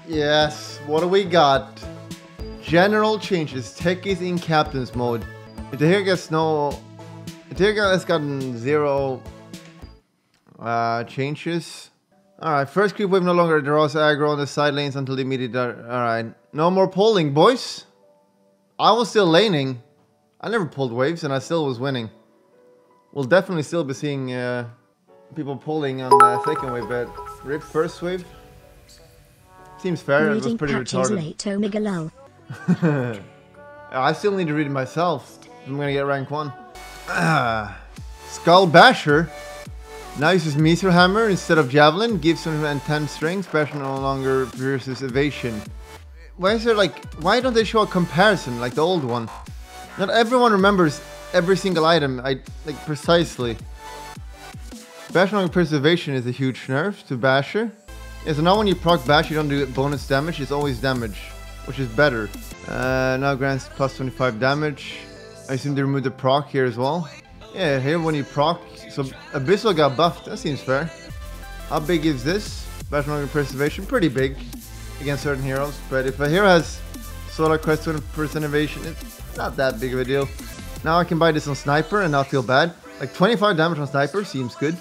Yes, what do we got? General changes. Tech is in captain's mode. If the hero gets has gotten 0 changes. Alright, first creep wave no longer draws aggro on the side lanes until the immediate. Alright, no more polling, boys. I was still laning. I never pulled waves and I still was winning. We'll definitely still be seeing people pulling on the second wave, but rip first wave. Seems fair, it was pretty retarded. Elaitoh, I still need to read it myself. I'm gonna get rank 1. Skull Basher now uses Meteor Hammer instead of Javelin, gives him 10 strength, Basher no longer pierces evasion. Why is there why don't they show a comparison like the old one? Not everyone remembers every single item, precisely. Basher no longer pierces evasion is a huge nerf to Basher. Yeah, so now when you proc Bash, you don't do bonus damage, it's always damage, which is better. Now grants plus 25 damage. I assume they removed the proc here as well. Yeah, here when you proc, so Abyssal got buffed, that seems fair. How big is this? Bash no longer preservation, pretty big against certain heroes. But if a hero has Solar Crest 20% evasion, it's not that big of a deal. Now I can buy this on Sniper and not feel bad. Like 25 damage on Sniper seems good.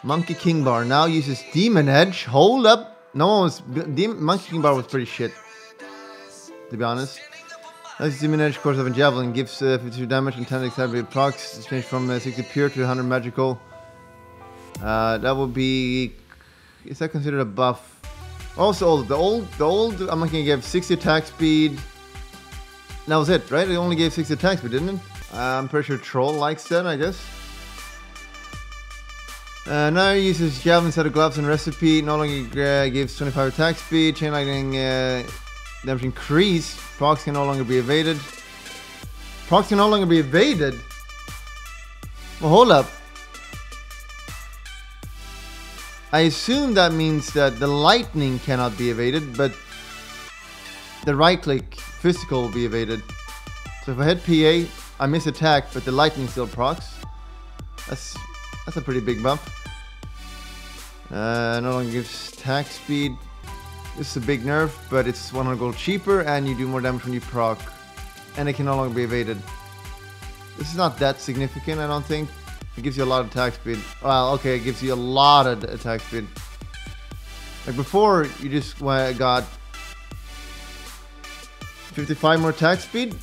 Monkey King Bar now uses Demon Edge. Hold up. No one was... Monkey King Bar was pretty shit, to be honest. That's Demon Edge, course of a Javelin. Gives 52 damage and 10 accelerated procs. It's changed from 60 pure to 100 magical. That would be... Is that considered a buff? Also, the old I'm not gonna give 60 attack speed. That was it, right? It only gave 60 attack speed, didn't it? I'm pretty sure Troll likes that, I guess. Now he uses Javelin instead of gloves and recipe. No longer gives 25 attack speed. Chain lightning damage increase. Procs can no longer be evaded. Procs can no longer be evaded? Well, hold up. I assume that means that the lightning cannot be evaded, but the right click physical will be evaded. So if I hit PA, I miss attack, but the lightning still procs. That's a pretty big buff. No longer gives attack speed. This is a big nerf, but it's 100 gold cheaper and you do more damage when you proc. And it can no longer be evaded. This is not that significant, I don't think. It gives you a lot of attack speed. Well, okay, it gives you a lot of attack speed. Like before, you just got 55 more attack speed.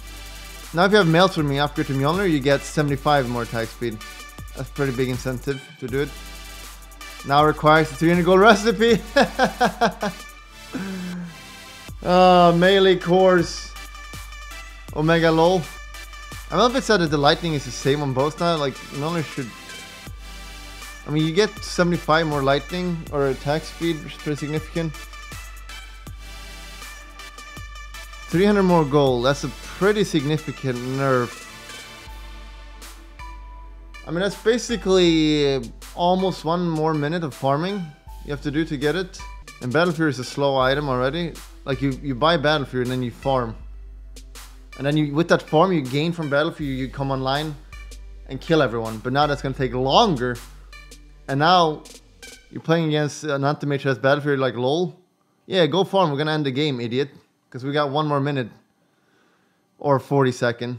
Now if you have Mail from me, upgrade to Mjolnir, you get 75 more attack speed. That's a pretty big incentive to do it. Now requires the 300 gold recipe. Melee cores. Omega lol. I don't know if it said that the lightning is the same on both now. Like, Mjolnir should... I mean, you get 75 more lightning or attack speed, which is pretty significant. 300 more gold. That's a pretty significant nerf. I mean, that's basically almost 1 more minute of farming you have to do to get it. And Battle Fury is a slow item already. Like, you buy Battle Fury and then you farm. And then with that farm you gain from Battle Fury, you come online and kill everyone. But now that's going to take longer. And now you're playing against an anti-mage who has Battle Fury like lol. Yeah, go farm. We're going to end the game, idiot. Because we got 1 more minute. Or 40 second.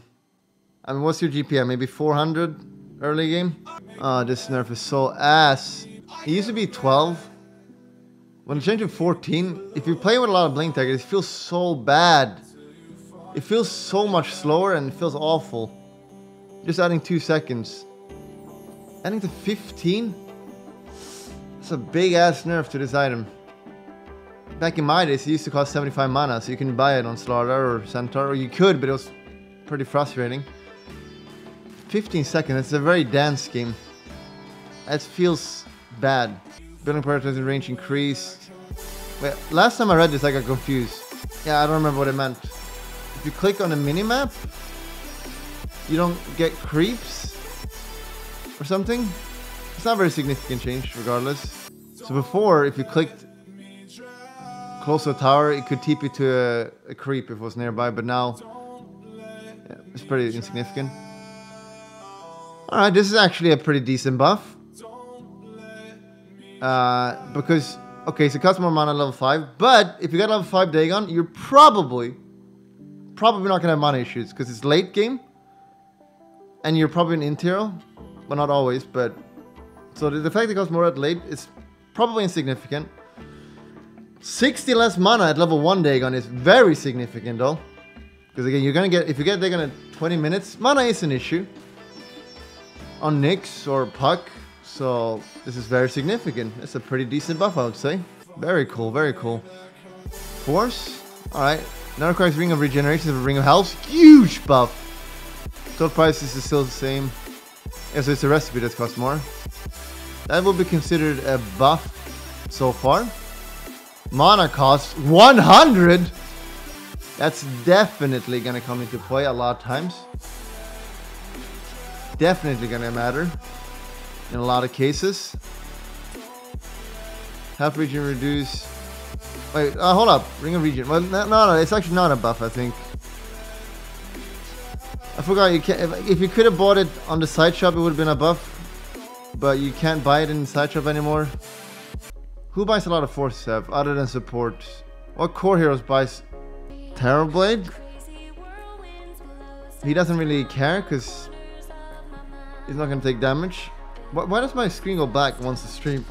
I mean, what's your GPM? Maybe 400 early game? Oh, this nerf is so ass. It used to be 12. When it changed to 14, if you play with a lot of blink tag, it feels so bad. It feels so much slower and it feels awful. Just adding 2 seconds. Adding to 15? That's a big ass nerf to this item. Back in my days, it used to cost 75 mana, so you can buy it on Slardar or Centaur, or you could, but it was pretty frustrating. 15 seconds, that's a very dance game. That feels bad. Building prioritizing range increased. Wait, last time I read this I got confused. Yeah, I don't remember what it meant. If you click on a minimap, you don't get creeps or something. It's not a very significant change regardless. So before, if you clicked close to a tower, it could TP to a creep if it was nearby, but now yeah, it's pretty insignificant. Alright, this is actually a pretty decent buff. Because, okay, so it costs more mana level 5. But if you got level 5 Dagon, you're probably not going to have mana issues. Because it's late game. And you're probably an integral. Well, not always, but... So the fact that it costs more at late is probably insignificant. 60 less mana at level 1 Dagon is very significant though. Because again, you're gonna get, if you get Dagon at 20 minutes, mana is an issue. On Nyx or Puck. So this is very significant. It's a pretty decent buff, I would say. Very cool, very cool. Force. Alright. Now requires Ring of Regeneration of Ring of Health. Huge buff. Total price is still the same. Yeah, so it's a recipe that costs more. That will be considered a buff so far. Mana cost 100. That's definitely gonna come into play a lot of times. Definitely gonna matter in a lot of cases. Half region reduce. Wait, hold up. Ring of Region. Well, no, it's actually not a buff, I think. I forgot you can. If you could have bought it on the side shop, it would have been a buff. But you can't buy it in the side shop anymore. Who buys a lot of Force Staff other than support? What core heroes buys Terrorblade? He doesn't really care because he's not going to take damage. Why does my screen go black once the stream?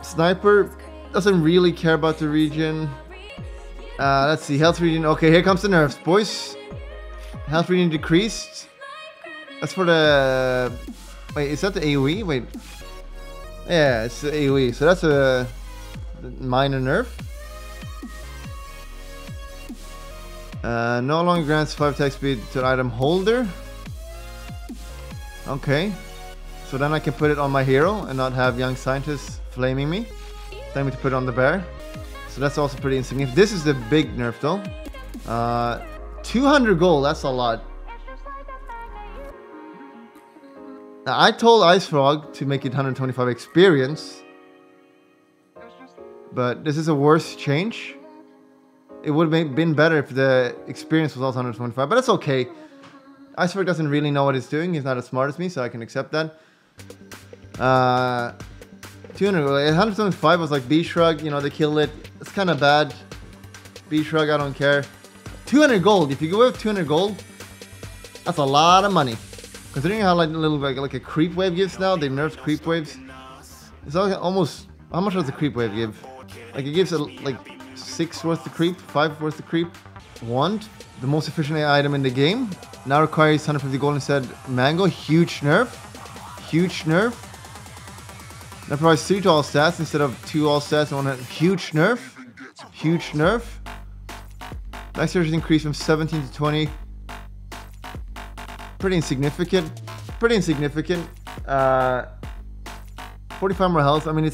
Sniper doesn't really care about the region. Let's see, health region. Okay, here comes the nerfs, boys. Health region decreased. That's for the... Wait, is that the AoE? Wait. Yeah, it's the AoE. So that's a minor nerf. No longer grants 5 attack speed to the item holder. Okay. So then I can put it on my hero and not have young scientists flaming me. Time to put it on the bear. So that's also pretty insignificant. This is the big nerf though. 200 gold, that's a lot. Now, I told Ice Frog to make it 125 experience. But this is a worse change. It would have been better if the experience was also 125, but that's okay. Ice Frog doesn't really know what he's doing. He's not as smart as me, so I can accept that. 200, 175 was like B-Shrug, you know, they killed it. It's kind of bad. B-Shrug, I don't care. 200 gold, if you go with 200 gold, that's a lot of money. Considering how like a little like a creep wave gives now, they nerfed creep waves. It's almost, how much does the creep wave give? Like it gives like 6 worth of creep, 5 worth of creep. Wand, the most efficient item in the game. Now requires 150 gold instead. Mango, huge nerf. Huge nerf. Now provides 3 to all stats instead of 2 all stats and 1. Huge nerf. Huge nerf. Max damage increase from 17 to 20. Pretty insignificant. Pretty insignificant. 45 more health. I mean,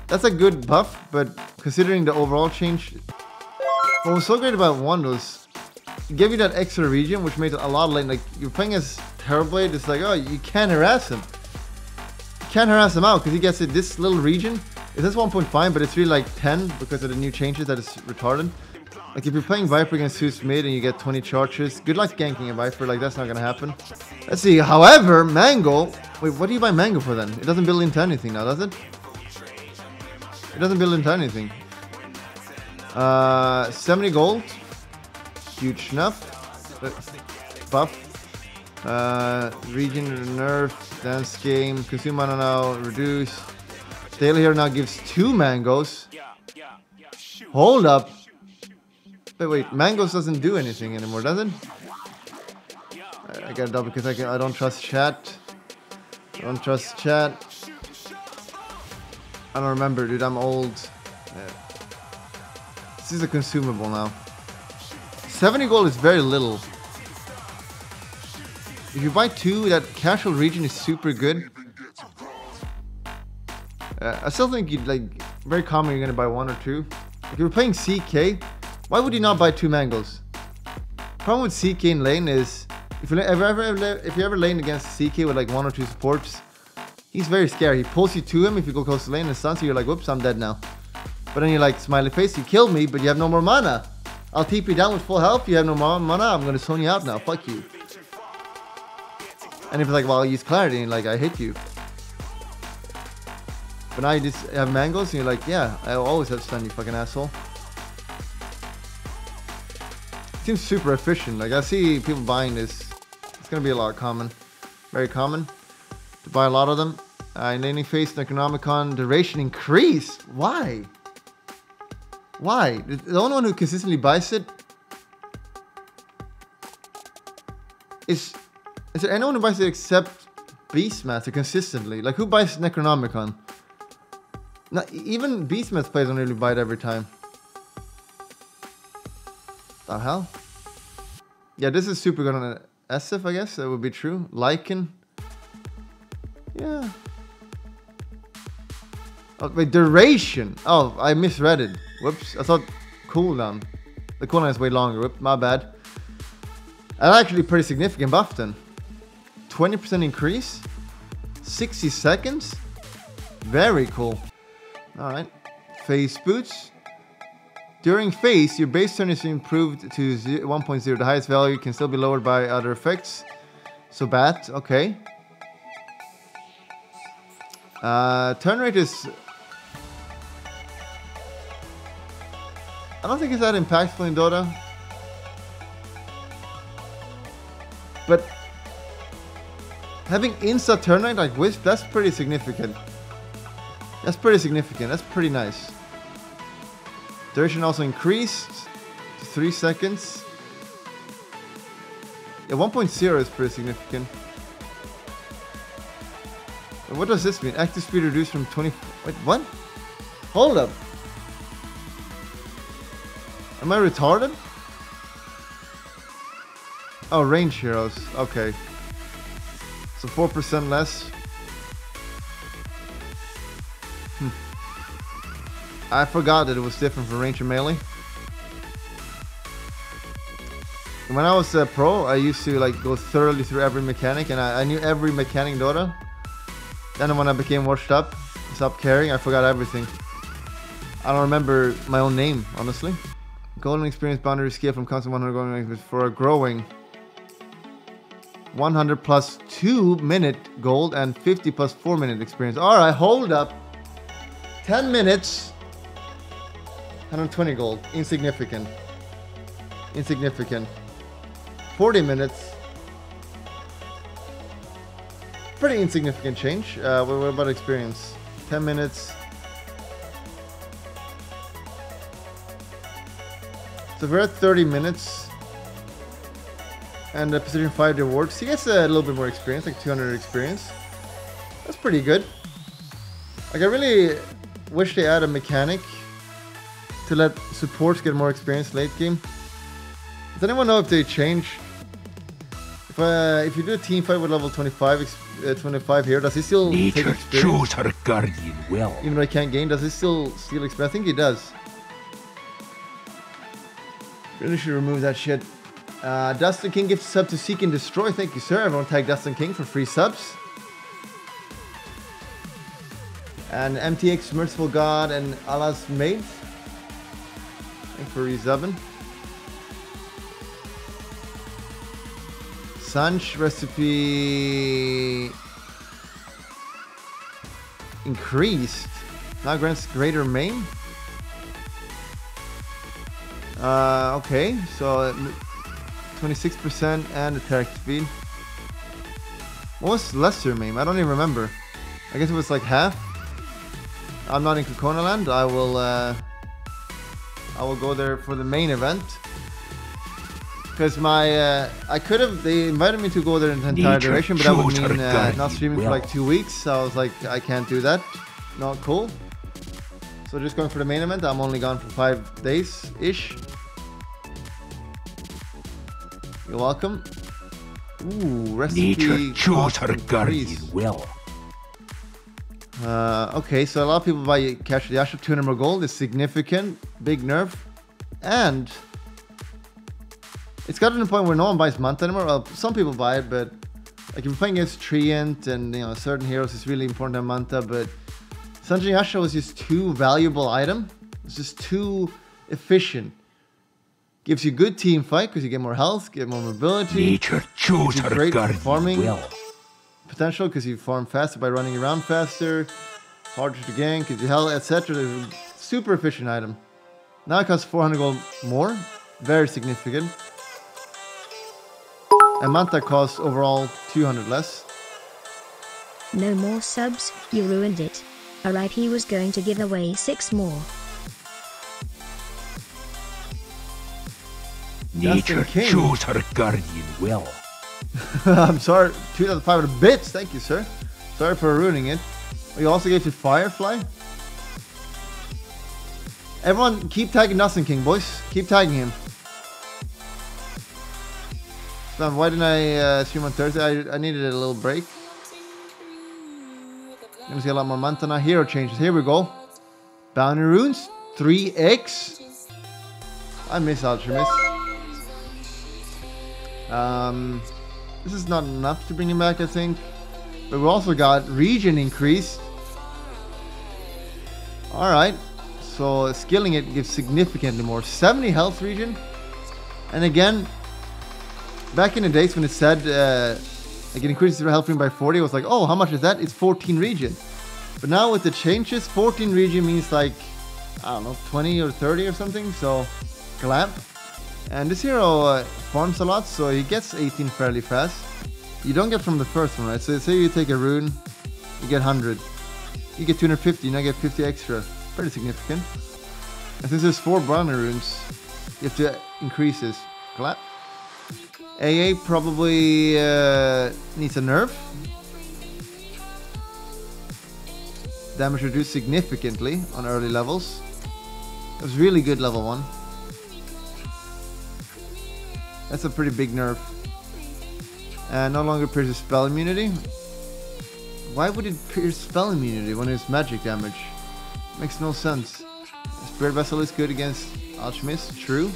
that's a good buff, but considering the overall change, what was so great about one was it gave you that extra region, which made it a lot of lane. Like you're playing as Terrorblade, it's like, oh, you can't harass him. You can't harass him out because he gets it. This little region. It says 1.5, but it's really like 10 because of the new changes that is retarded. Like if you're playing Viper against Zeus mid and you get 20 charges, good luck ganking a Viper. Like that's not gonna happen. Let's see. However, Mango. Wait, what do you buy Mango for then? It doesn't build into anything now, does it? It doesn't build into anything. 70 gold. Huge enough. Buff. Region nerf. Dance game. Consume mana now. Reduce. Daily here now gives 2 mangoes. Hold up. Wait, mangoes doesn't do anything anymore, does it? I gotta double because I don't trust chat. I don't trust chat. I don't remember, dude. I'm old. Yeah. This is a consumable now. 70 gold is very little. If you buy 2, that casual region is super good. I still think you'd like very common. You're gonna buy 1 or 2. If you're playing CK, why would you not buy 2 mangoes? Problem with CK in lane is if you ever lane against CK with like 1 or 2 supports, he's very scary. He pulls you to him if you go close to lane and stuns you. You're like, whoops, I'm dead now. But then you're like, smiley face, you killed me, but you have no more mana. I'll TP down with full health. You have no mana. I'm gonna zone you out now. Fuck you. And if it's like, well, I'll use clarity, and like I hit you. But now you just have mangoes, and you're like, yeah, I always have stun, you fucking asshole. Seems super efficient. Like I see people buying this. It's gonna be a lot common, very common to buy a lot of them. In any phase, Necronomicon duration increased. Why? Why? The only one who consistently buys it is there anyone who buys it except Beastmaster consistently? Like who buys Necronomicon? Not even Beastmaster players don't really buy it every time. The hell? Yeah, this is super good on SF, I guess. That would be true. Lycan. Yeah. Oh, wait, duration. Oh, I misread it. Whoops. I thought cooldown. The cooldown is way longer. Whoop, my bad. That's actually pretty significant buff then. 20% increase. 60 seconds. Very cool. Alright. Phase boots. During phase, your base turn is improved to 1.0. The highest value can still be lowered by other effects. So bat, okay. Turn rate is... I don't think it's that impactful in Dota. But having insta turn rate like Wisp, that's pretty significant. That's pretty significant. That's pretty nice. Duration also increased to 3 seconds. Yeah, 1.0 is pretty significant. And what does this mean? Active speed reduced from 20... Wait, what? Hold up. Am I retarded? Oh, range heroes. Okay. So 4% less. I forgot that it was different for range and melee. When I was a pro, I used to like go thoroughly through every mechanic, and I knew every mechanic in Dota. Then when I became washed up, stopped caring, I forgot everything. I don't remember my own name, honestly. Golden experience boundary scale from constant 100 golden experience for a growing 100 plus 2 minute gold and 50 plus 4 minute experience. Alright, hold up. 10 minutes. 120 gold. Insignificant. Insignificant. 40 minutes. Pretty insignificant change. What about experience? 10 minutes. So we're at 30 minutes. And the position 5 rewards. He gets a little bit more experience, like 200 experience. That's pretty good. Like I really wish they add a mechanic to let supports get more experience late game. Does anyone know if they change? If you do a team fight with level 25 here, does he still take experience? Chose her guardian well. Even though I can't gain, does he still steal experience? I think he does. Really should remove that shit. Dustin King gives a sub to Seek and Destroy. Thank you, sir. Everyone tag Dustin King for free subs. And MTX, Merciful God, and Allah's Maid. Thanks for resubbing. Sanch recipe increased. Now grants greater main. Okay, so 26% and attack speed. What was lesser main? I don't even remember. I guess it was like half. I'm not in Kokona Land. I will go there for the main event. Because my, I could have, they invited me to go there in the entire duration, but that would mean not streaming for like 2 weeks. So I was like, I can't do that. Not cool. So just going for the main event. I'm only gone for 5 days-ish. You're welcome. Ooh, recipe. Nature chose her guardian well. Okay, so a lot of people buy Cash the Asher. 200 more gold is significant. Big nerf. And it's gotten to the point where no one buys Manta anymore. Well, some people buy it, but like if you're playing against Treant and certain heroes, it's really important to have Manta. But Sanjay Asha was just too valuable item. It's just too efficient. Gives you good team fight because you get more health, get more mobility. Nature chose her Great guardian farming well. potential because you farm faster by running around faster. Harder to gank, gives you health, etc. Super efficient item. Now it costs 400 gold more. Very significant. And Manta costs overall 200 less. No more subs, you ruined it. Alright, he was going to give away 6 more. Nature chose her guardian well. I'm sorry, 2,500 bits, thank you sir. Sorry for ruining it. We also gave you Firefly. Everyone keep tagging Nothing King, boys. Keep tagging him. Man, why didn't I stream on Thursday? I needed a little break. Let me see a lot more Manta now. Hero changes. Here we go. Bounty runes. 3x. I miss Alchemist. This is not enough to bring him back, I think. But we also got region increase. Alright. So skilling it gives significantly more. 70 health region. And again, back in the days when it said like it increases your health region by 40, I was like, oh, how much is that? It's 14 region. But now with the changes, 14 region means like, I don't know, 20 or 30 or something. So, glad. And this hero farms a lot, so he gets 18 fairly fast. You don't get from the first one, right? So say you take a rune, you get 100. You get 250, you now get 50 extra. Pretty significant. And since there's 4 bounty runes, you have to increase this. Clap. AA probably needs a nerf. Damage reduced significantly on early levels. It was really good level 1. That's a pretty big nerf. And no longer pierces spell immunity. Why would it pierce spell immunity when it's magic damage? Makes no sense. Spirit Vessel is good against Alchemist, true.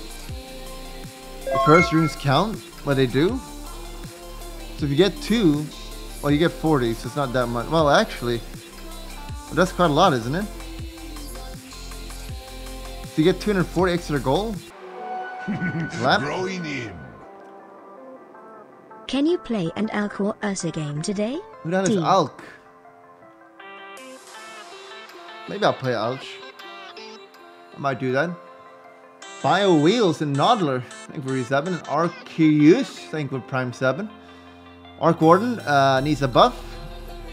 The first runes count, but they do. So if you get 2, well, you get 40, so it's not that much. Well, actually, that's quite a lot, isn't it? So you get 240 extra gold. Growing in. Can you play an Alk or Ursa game today? Who the hell is Alk? Maybe I'll play Alch. I might do that. Bio Wheels and Noddler, thank you for Re7. And Arceus, thank you for Prime 7. Arc Warden needs a buff.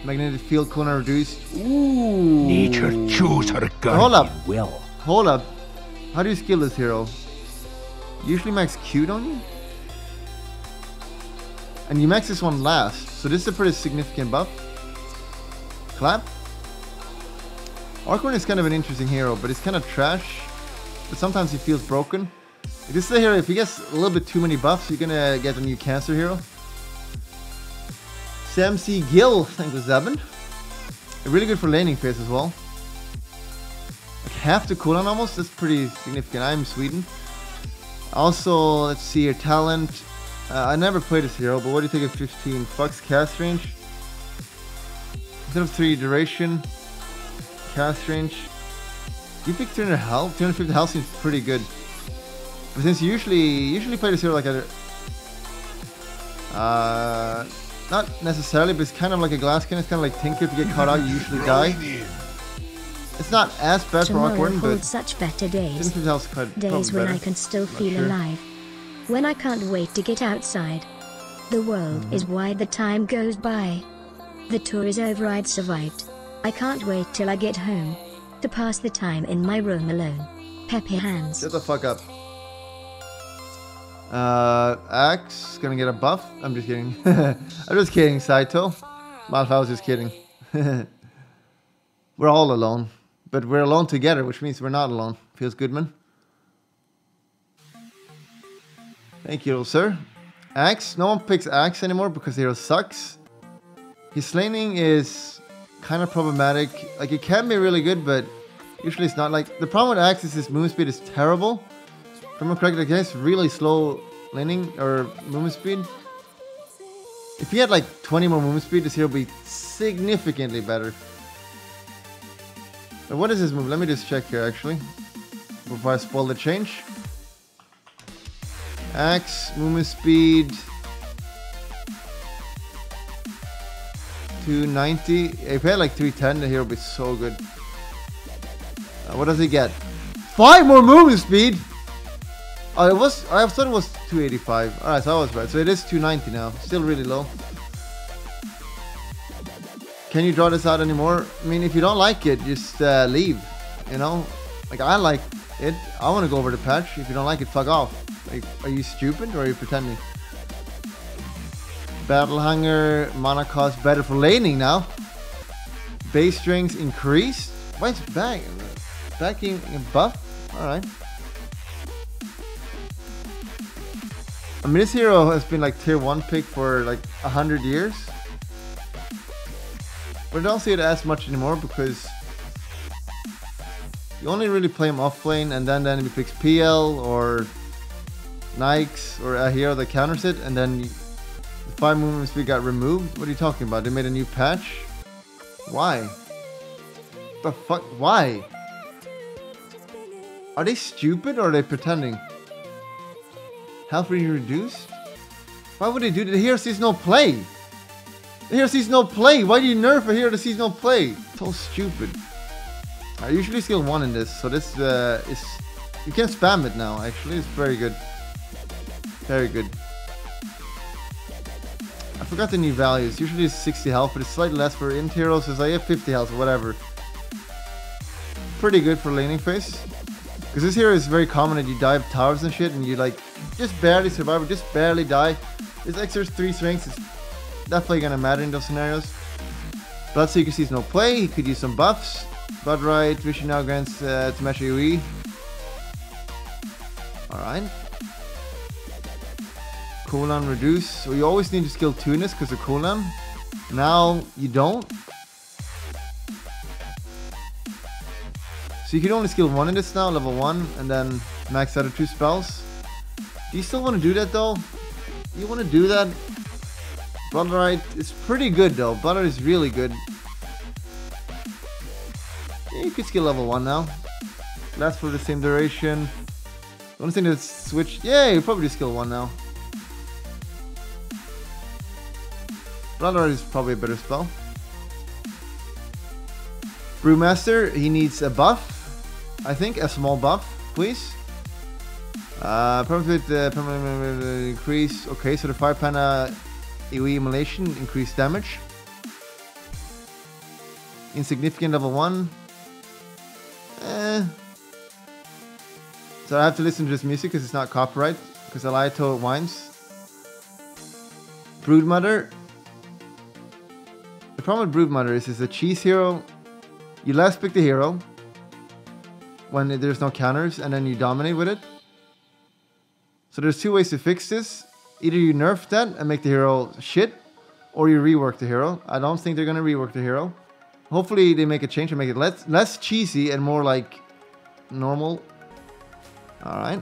Magnetic Field Corner reduced. Ooh. Nature chose her guardian Hold up. well. Hold up. How do you skill this hero? Usually max Q, don't you? And you max this one last. So this is a pretty significant buff. Clap. Arc Warden is kind of an interesting hero, but it's kind of trash. But sometimes he feels broken. If this is a hero, if he gets a little bit too many buffs, you're gonna get a new cancer hero. Sam C. Gill, thank you, Zebin. Really good for laning phase as well. Like half the cooldown almost, that's pretty significant. I'm Sweden. Also, let's see your talent. I never played this hero, but what do you think of 15? Fox cast range. Instead of 3 duration, cast range. You pick 200 health. 250 health seems pretty good. But since you usually play this hero like a not necessarily, but it's kind of like a glass cannon. It's kind of like Tinker. If you get caught out, you usually die. It's not as bad for Arc Warden, but such better days. 250 health is quite Days when better. I can still feel sure. alive. When I can't wait to get outside. The world is wide, the time goes by. The tour is over, I'd survived. I can't wait till I get home. To pass the time in my room alone. Peppy hands. Shut the fuck up. Axe gonna get a buff. I'm just kidding. I'm just kidding, Saito. Malfa, I was just kidding. We're all alone. But we're alone together, which means we're not alone. Feels good, man. Thank you, sir. Axe. No one picks Axe anymore because the hero sucks. His laning is kind of problematic. Like, it can be really good, but usually it's not. Like, the problem with Axe is his movement speed is terrible. If I'm correct, like, he has really slow laning or movement speed. If he had like 20 more movement speed, this hero would be significantly better. But what is his move? Let me just check here actually before I spoil the change. Axe, movement speed 290. If he had like 310, the hero would be so good. What does he get? 5 more movement speed. Oh, it was. I thought it was 285. All right, so I was right. So it is 290 now. Still really low. Can you draw this out anymore? I mean, if you don't like it, just leave. You know, like I like it. I want to go over the patch. If you don't like it, fuck off. Like, are you stupid or are you pretending? Battle Hanger, mana cost better for laning now. Base strength increased. Why is backing buff? Alright. I mean, this hero has been like tier 1 pick for like 100 years. But I don't see it as much anymore because you only really play him off lane, and then he picks PL or Nikes or a hero that counters it, and then the 5 movement speed got removed. What are you talking about? They made a new patch? Why? The fuck? Why? Are they stupid or are they pretending? Health reduced? Why would they do that? The hero sees no play. The hero sees no play. Why do you nerf a hero that sees no play? So stupid. I usually skill 1 in this, so this is... You can spam it now, actually. It's very good. Very good. I forgot the new values. Usually it's 60 health, but it's slightly less for int heroes, so I have 50 health or whatever. Pretty good for laning phase. Because this hero is very common that you dive towers and shit, and you like just barely survive or just barely die. This extra 3 strengths is definitely gonna matter in those scenarios. Bloodseeker sees no play. He could use some buffs. Bloodright vision now grants to match AoE. Alright. Cooldown reduce. So you always need to skill 2 in this because of cooldown. Now you don't. So you can only skill 1 in this now, level 1, and then max out of 2 spells. Do you still want to do that though? You want to do that? Bloodright is pretty good though. Bloodright is really good. Yeah, you could skill level 1 now. Lasts for the same duration. The only thing that's switched. Yeah, you probably do skill 1 now. Bloodright is probably a better spell. Brewmaster, he needs a buff. I think a small buff, please. Permanent increase. Okay, so the 5 mana AoE immolation, increased damage. Insignificant level 1. So I have to listen to this music because it's not copyright. Because Elaitoh whines. Broodmother. The problem with Broodmother is it's a cheese hero. You last pick the hero when there's no counters, and then you dominate with it. So there's 2 ways to fix this. Either you nerf that and make the hero shit, or you rework the hero. I don't think they're gonna rework the hero. Hopefully they make a change and make it less cheesy and more like normal. Alright.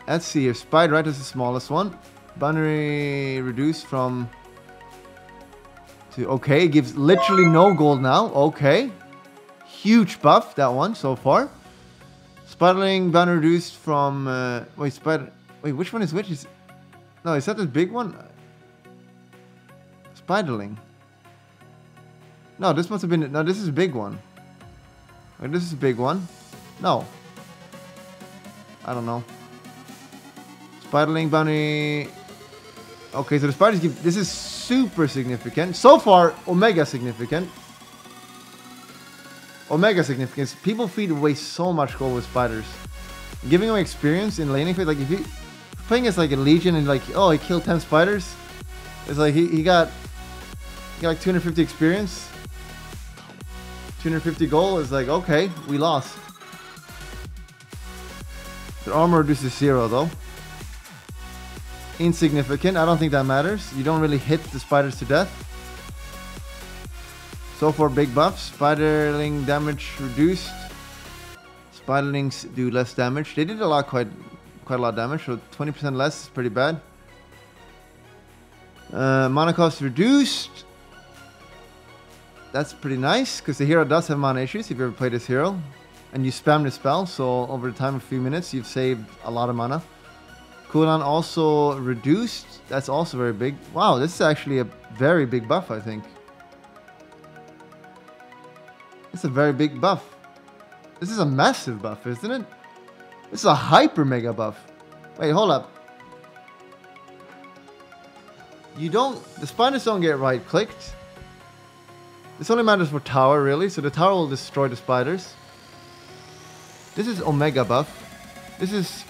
Let's see here. Spider Right is the smallest one. Boundary reduced from... to okay, it gives literally no gold now. Okay. Huge buff, that one, so far. Spiderling boundary reduced from... wait, which one is which? No, is that the big one? Spiderling. No, this must have been... No, this is a big one. Wait, this is a big one. No. I don't know. Spiderling boundary... Okay, so the spiders give... This is super significant. So far, Omega significant. Omega significance. People feed away so much gold with spiders. Giving away experience in laning phase. Like, if you... Playing as like a Legion and like... Oh, he killed 10 spiders. It's like he got like 250 experience. 250 gold is like, okay, we lost. The armor reduces 0 though. Insignificant. I don't think that matters. You don't really hit the spiders to death. So far, big buffs. Spiderling damage reduced. Spiderlings do less damage. They did a lot, quite a lot of damage. So 20% less is pretty bad. Mana cost reduced. That's pretty nice because the hero does have mana issues if you ever play this hero. And you spam the spell, so over the time of a few minutes you've saved a lot of mana. Cooldown also reduced. That's also very big. Wow, this is actually a very big buff, I think. It's a very big buff. This is a massive buff, isn't it? This is a hyper mega buff. Wait, hold up. The spiders don't get right clicked. This only matters for tower, really. So the tower will destroy the spiders. This is omega buff. This is,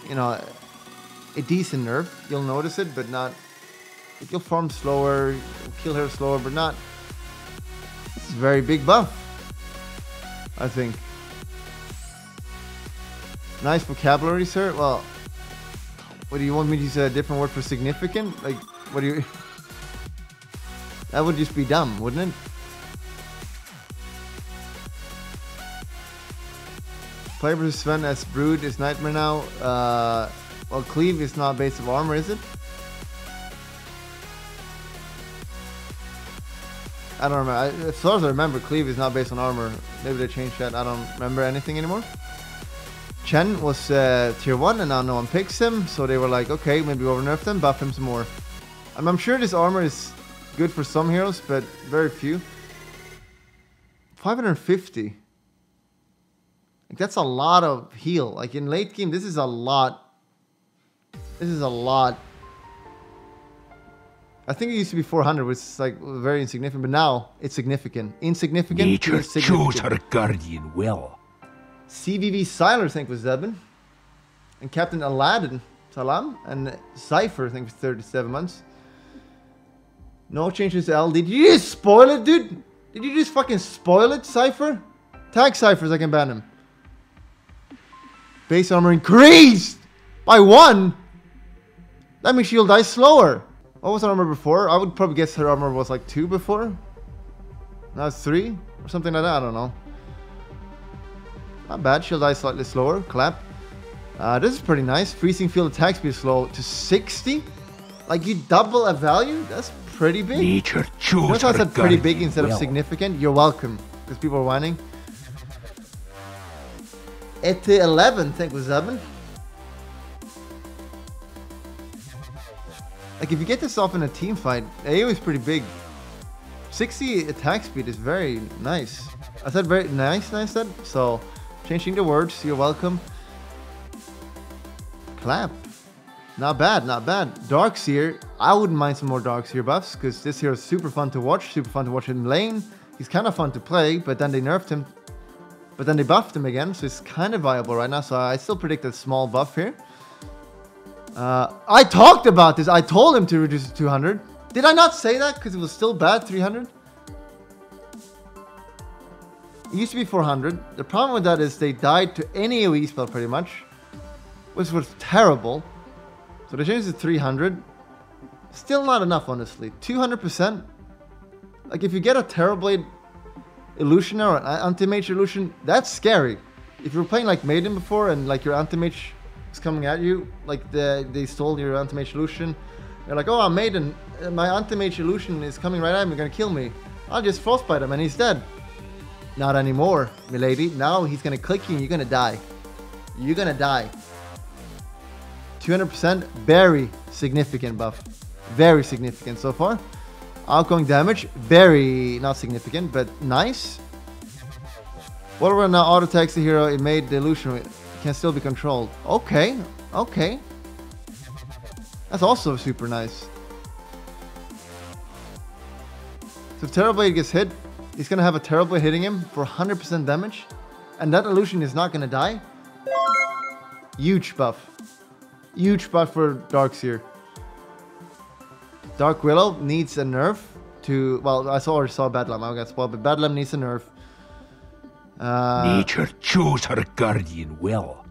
you know, a decent nerf. You'll notice it, but not. You'll farm slower, you'll kill her slower, but not. This is a very big buff, I think. Nice vocabulary, sir. Well, what do you want me to use a different word for significant? Like, what do you? That would just be dumb, wouldn't it? Play versus Sven as Brood is Nightmare now. Well, Cleave is not base of armor, is it? I don't remember. As far as I remember, Cleave is not based on armor. Maybe they changed that. I don't remember anything anymore. Chen was tier 1 and now no one picks him. So they were like, okay, maybe overnerf him, buff him some more. I'm sure this armor is good for some heroes, but very few. 550. Like, that's a lot of heal. Like in late game, this is a lot. This is a lot. I think it used to be 400, which is like very insignificant, but now it's significant. Insignificant. Nature chose her guardian well. CVV Siler, I think, was Zebin. And Captain Aladdin, Salam. And Cypher, I think, was 37 months. No changes to L. Did you just spoil it, dude? Did you just fucking spoil it, Cypher? Tag Cyphers, I can ban him. Base armor increased by 1. That means she'll die slower. What was her armor before? I would probably guess her armor was like 2 before. Now it's 3 or something like that. I don't know. Not bad. She'll die slightly slower. Clap. This is pretty nice. Freezing field attack speed slow to 60. Like, you double a value? That's pretty big. Nature chose Notice how I her said pretty big guardian instead of well. significant? You're welcome. Because people are whining. At 11, I think was 7. Like, if you get this off in a team fight, AoE is pretty big. 60 attack speed is very nice. I said very nice, I said. So, changing the words, you're welcome. Clap. Not bad, not bad. Darkseer, I wouldn't mind some more Darkseer buffs, because this hero is super fun to watch. Super fun to watch in lane. He's kind of fun to play, but then they nerfed him. But then they buffed him again, so it's kind of viable right now. So I still predict a small buff here. I talked about this. I told him to reduce it to 200. Did I not say that? Because it was still bad, 300? It used to be 400. The problem with that is they died to any AoE spell pretty much. Which was terrible. So they changed it to 300. Still not enough, honestly. 200%. Like, if you get a Terrorblade Illusion or an Anti-Mage Illusion, that's scary. If you were playing like Maiden before and like your Anti-Mage is coming at you, like they stole your Anti-Mage Illusion, you're like, oh, I'm Maiden, my Anti-Mage Illusion is coming right at me, gonna kill me. I'll just Frostbite him and he's dead. Not anymore, milady. Now he's gonna click you and you're gonna die. You're gonna die. 200%, very significant buff. Very significant so far. Outgoing damage, very not significant, but nice. What about now? Auto attacks the hero. It made the illusion. It can still be controlled. Okay, okay. That's also super nice. So if Terrorblade gets hit, he's gonna have a Terrorblade hitting him for 100% damage, and that illusion is not gonna die. Huge buff. Huge buff for Darkseer. Dark Willow needs a nerf to... Well, I already saw Bedlam. I got spoiled, but Bedlam needs a nerf. Nature chose her guardian well.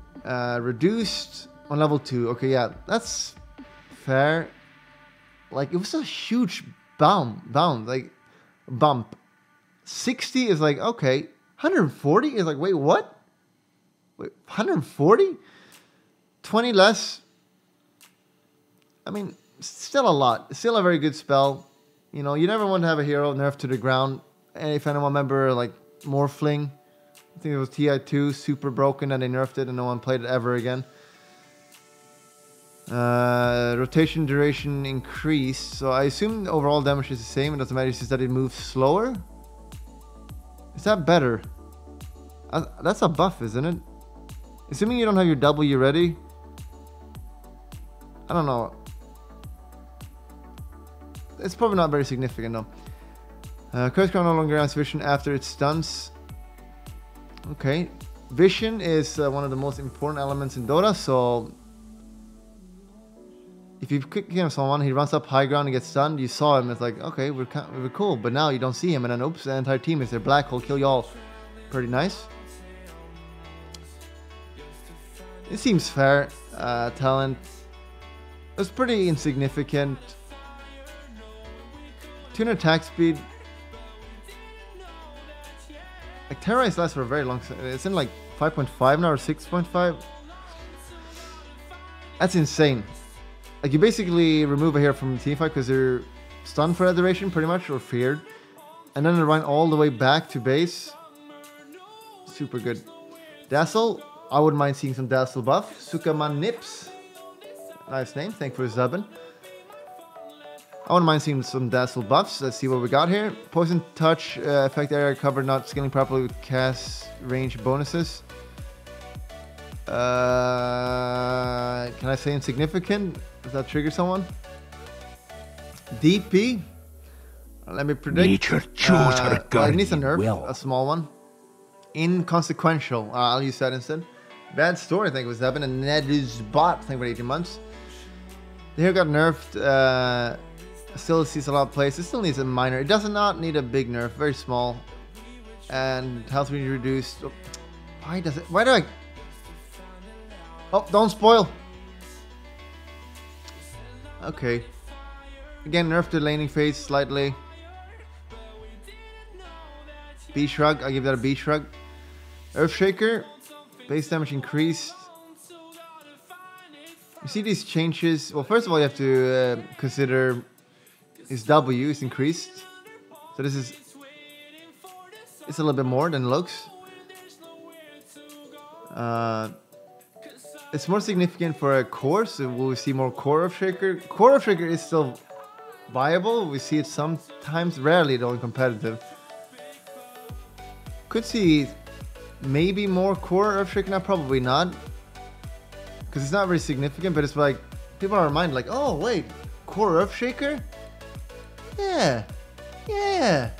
Reduced on level 2. Okay, yeah, that's fair. Like, it was a huge bound, like, bump. 60 is like, okay. 140 is like, wait, what? Wait, 140? 20 less. I mean... Still a lot. Still a very good spell. You know, you never want to have a hero nerfed to the ground. And if anyone remember, like, Morphling, I think it was TI2, super broken, and they nerfed it and no one played it ever again. Rotation duration increased. So I assume the overall damage is the same. It doesn't matter. It's just that it moves slower. Is that better? That's a buff, isn't it? Assuming you don't have your W ready. I don't know. It's probably not very significant though. Curse Crown no longer grants vision after it stuns. Okay. Vision is one of the most important elements in Dota, so if you quick game someone, he runs up high ground and gets stunned, you saw him, it's like, okay, we're cool, but now you don't see him, and then oops, the entire team is their black hole, kill you all. Pretty nice. It seems fair. Talent. It was pretty insignificant. 200 attack speed. Like Terrorize lasts for a very long time. It's in like 5.5 now or 6.5. That's insane. Like you basically remove a hero from the team fight because they're stunned for that duration pretty much or feared. And then they run all the way back to base. Super good. Dazzle. I wouldn't mind seeing some Dazzle buff. Sukaman Nips. Nice name. Thank you for subbing. I wouldn't mind seeing some Dazzle buffs. Let's see what we got here. Poison Touch, effect area covered, not scaling properly with cast range bonuses. Can I say insignificant? Does that trigger someone? DP. Let me predict. Nature chose her It needs a guardian nerf, well. a small one. Inconsequential. I'll use that instead. Bad Story, I think it was Devin. And Ned is bot, I think for 18 months. The hero got nerfed. Still sees a lot of plays. It still needs a minor. It does not need a big nerf. Very small. And health being reduced. Oh, why does it? Why do I? Oh, don't spoil. Okay. Again, nerf the laning phase slightly. B shrug. I'll give that a B shrug. Earthshaker. Base damage increased. You see these changes. Well, first of all, you have to consider his W is increased. So this is, it's a little bit more than it looks. It's more significant for a core, so we'll see more core of Shaker. Core of Shaker is still viable. We see it sometimes, rarely though in competitive. Could see maybe more core of Shaker, now probably not. Because it's not very significant, but it's like, people are reminded like, oh wait, core of Shaker? Yeah, yeah.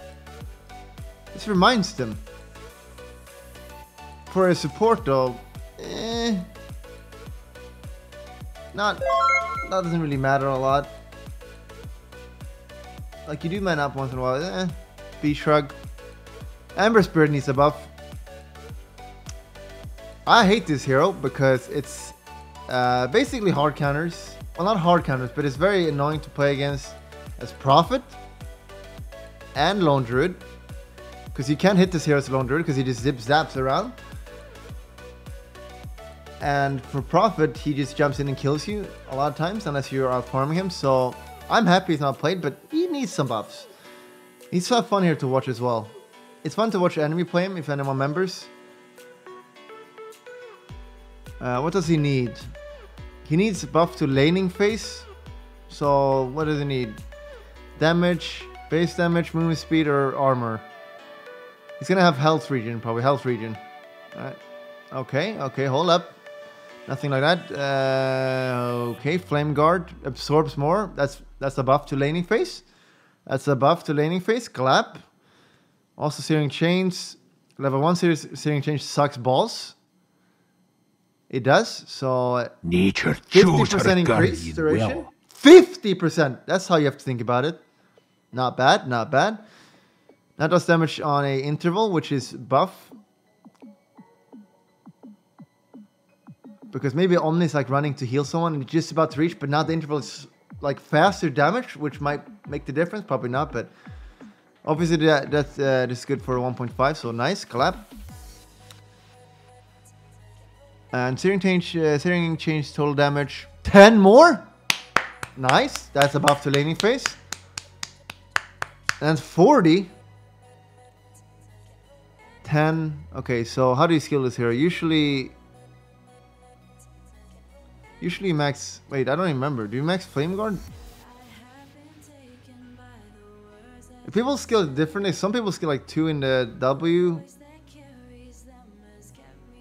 This reminds them. For a support though, that doesn't really matter a lot. Like you do man up once in a while, B shrug. Amber Spirit needs a buff. I hate this hero because it's basically hard counters. Well, not hard counters, but it's very annoying to play against as Prophet and Lone Druid. Because you can't hit this hero as Lone Druid because he just zip-zaps around. And for Prophet, he just jumps in and kills you a lot of times unless you're out farming him. So I'm happy he's not played, but he needs some buffs. He's so fun here to watch as well. It's fun to watch enemy play him if anyone members. What does he need? He needs buff to laning phase. So what does he need? Damage, base damage, movement speed, or armor. He's gonna have health regen, probably health regen. Alright. Okay, hold up. Nothing like that. Okay, Flame Guard absorbs more. That's a buff to laning phase. That's a buff to laning phase. Clap. Also Searing Chains. Level 1 Searing Chains sucks balls. It does. So Nature chose 50% her increase guardian duration. well. 50%! That's how you have to think about it. Not bad, not bad. That does damage on a interval, which is buff. Because maybe Omni is like running to heal someone and just about to reach, but now the interval is like faster damage, which might make the difference. Probably not, but obviously that's is good for 1.5, so nice. Clap. And Searing Change total damage 10 more. Nice. That's a buff to laning phase. And 40. 10. Okay, so how do you skill this hero? Usually Usually you max... Wait, I don't remember. Do you max Flame Guard? People skill it differently. Some people skill like 2 in the W.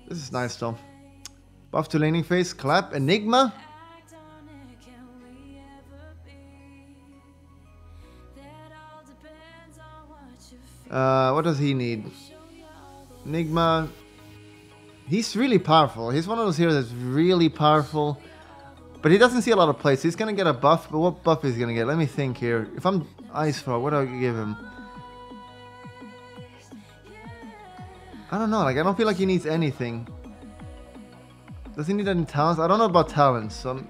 This is nice though. Buff to laning phase. Clap. Enigma. What does he need? Enigma. He's really powerful. He's one of those heroes that's really powerful. But he doesn't see a lot of plays. He's gonna get a buff, but what buff is he gonna get? Let me think here. If I'm Ice Frog, what do I give him? I don't know, like I don't feel like he needs anything. Does he need any talents? I don't know about talents, so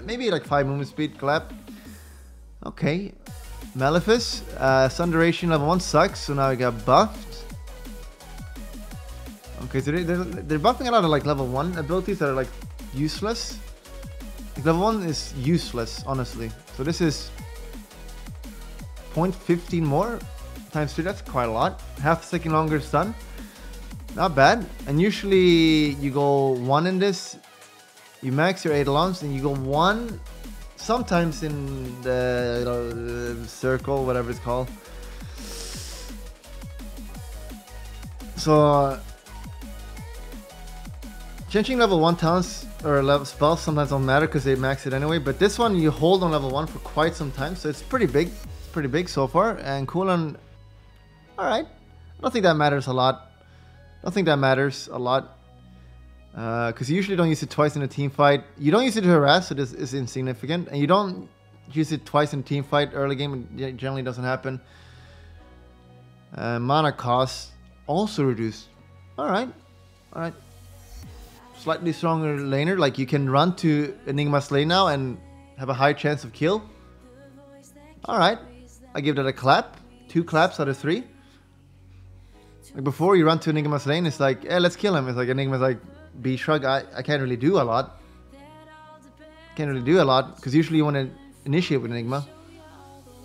maybe like 5 movement speed, clap. Okay. Malefice, Sun Duration level 1 sucks, so now he got buffed. Okay, so they're buffing a lot of like level 1 abilities that are like useless. Like, level 1 is useless, honestly. So this is 0.15 more times 3, that's quite a lot. Half a second longer stun. Not bad. And usually you go 1 in this. You max your Eidolons and you go 1 sometimes in the circle, whatever it's called. So changing level 1 talents or level spells sometimes don't matter because they max it anyway. But this one you hold on level 1 for quite some time, so it's pretty big. It's pretty big so far. And cooldown, alright. I don't think that matters a lot. I don't think that matters a lot. Because you usually don't use it twice in a team fight. You don't use it to harass, so this is insignificant. And you don't use it twice in a team fight. Early game, it generally doesn't happen. Mana cost also reduced. Alright. Alright. Slightly stronger laner. Like you can run to Enigma's lane now and have a high chance of kill. Alright. I give that a clap. 2 claps out of 3. Like before you run to Enigma's lane, it's like, eh, let's kill him. It's like Enigma's like, B shrug, I can't really do a lot. Can't really do a lot, because usually you want to initiate with Enigma.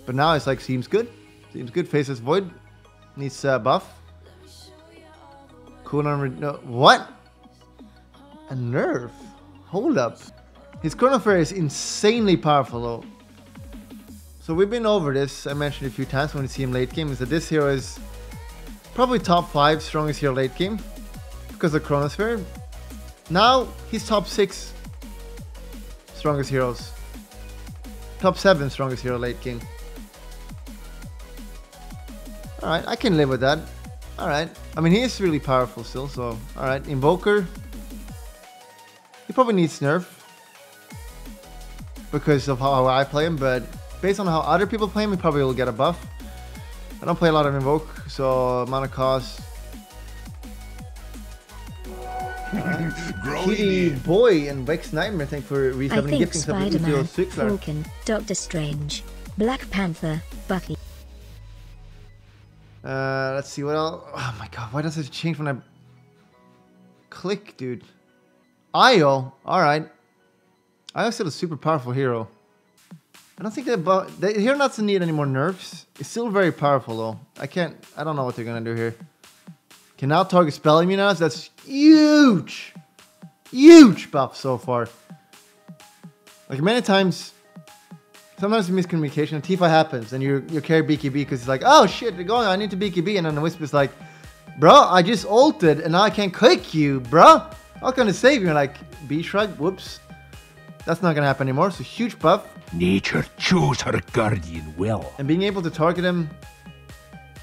But now it's like, seems good. Seems good. Faces Void. Needs buff. Cooldown, no, what? A nerf? Hold up. His Chrono Fairy is insanely powerful though. So we've been over this, I mentioned it a few times when we see him late game, is that this hero is probably top 5 strongest hero late game. Because of Chronosphere. Now he's top 6 strongest heroes. Top 7 strongest hero late game. Alright, I can live with that. Alright. I mean, he is really powerful still, so... Alright, Invoker. He probably needs nerf. Because of how I play him, but... Based on how other people play him, he probably will get a buff. I don't play a lot of Invoke, so... Mana cost... Kitty Boy and Vex Nightmare, thank for resubbing gifting Spider-Man, Falcon, Doctor Strange, Black Panther, Bucky. Let's see what else. Oh my god, why does it change when I click, dude? Io, alright. Io's still a super powerful hero. I don't think the hero doesn't need any more nerfs. It's still very powerful though. I don't know what they're gonna do here. Can now target spell immunize. That's huge! Huge buff so far. Like many times, sometimes miscommunication, a T5 happens and you carry BKB because it's like, oh shit, they're going, I need to BKB, and then the Wisp is like, bro, I just ulted and now I can't click you, bro. How can I save you? Like, B shrug, whoops. That's not gonna happen anymore, so huge buff. Nature chose her guardian well. And being able to target him,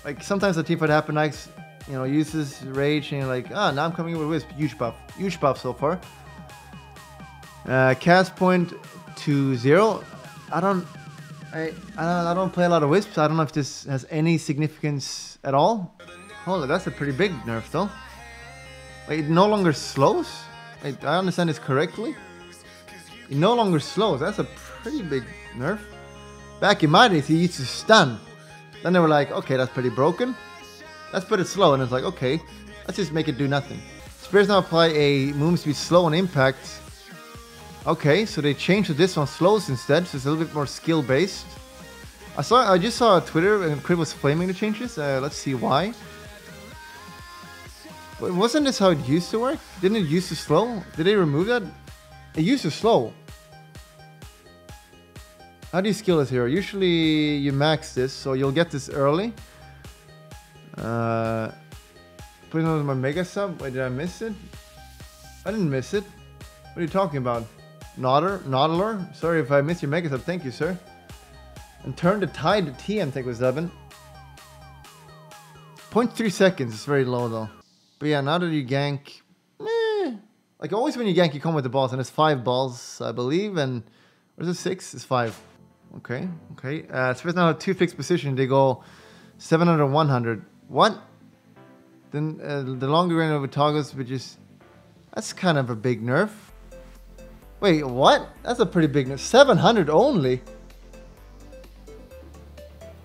like sometimes the T5 happen nice. You know, uses rage and you're like, ah, now I'm coming in with Wisp. Huge buff so far. Cast point to 0. I don't play a lot of Wisps. I don't know if this has any significance at all. Holy, that's a pretty big nerf though. Like, it no longer slows. Like, I understand this correctly. It no longer slows. That's a pretty big nerf. Back in my days, he used to stun. Then they were like, okay, that's pretty broken. Let's put it slow, and it's like, okay, let's just make it do nothing. Spears now apply a movement speed slow on impact. Okay, so they changed to this one slows instead, so it's a little bit more skill based. I just saw on Twitter and Crib was flaming the changes. Let's see why. But wasn't this how it used to work? Didn't it used to slow? Did they remove that? It used to slow. How do you skill this hero? Usually you max this, so you'll get this early. Putting on my mega sub. Wait, did I miss it? I didn't miss it. What are you talking about? Noddler? Sorry if I missed your mega sub. Thank you, sir. And turn the tide to TM. Thank you, Zebin. 0.3 seconds. It's very low though. But yeah, now that you gank, like always when you gank, you come with the balls, and it's 5 balls, I believe, and or is it 6? It's 5. Okay, okay. Spurs now have 2 fixed positions. They go 700, 100. What? Then the longer range of toggles, which is that's kind of a big nerf. Wait, what? That's a pretty big nerf. 700 only.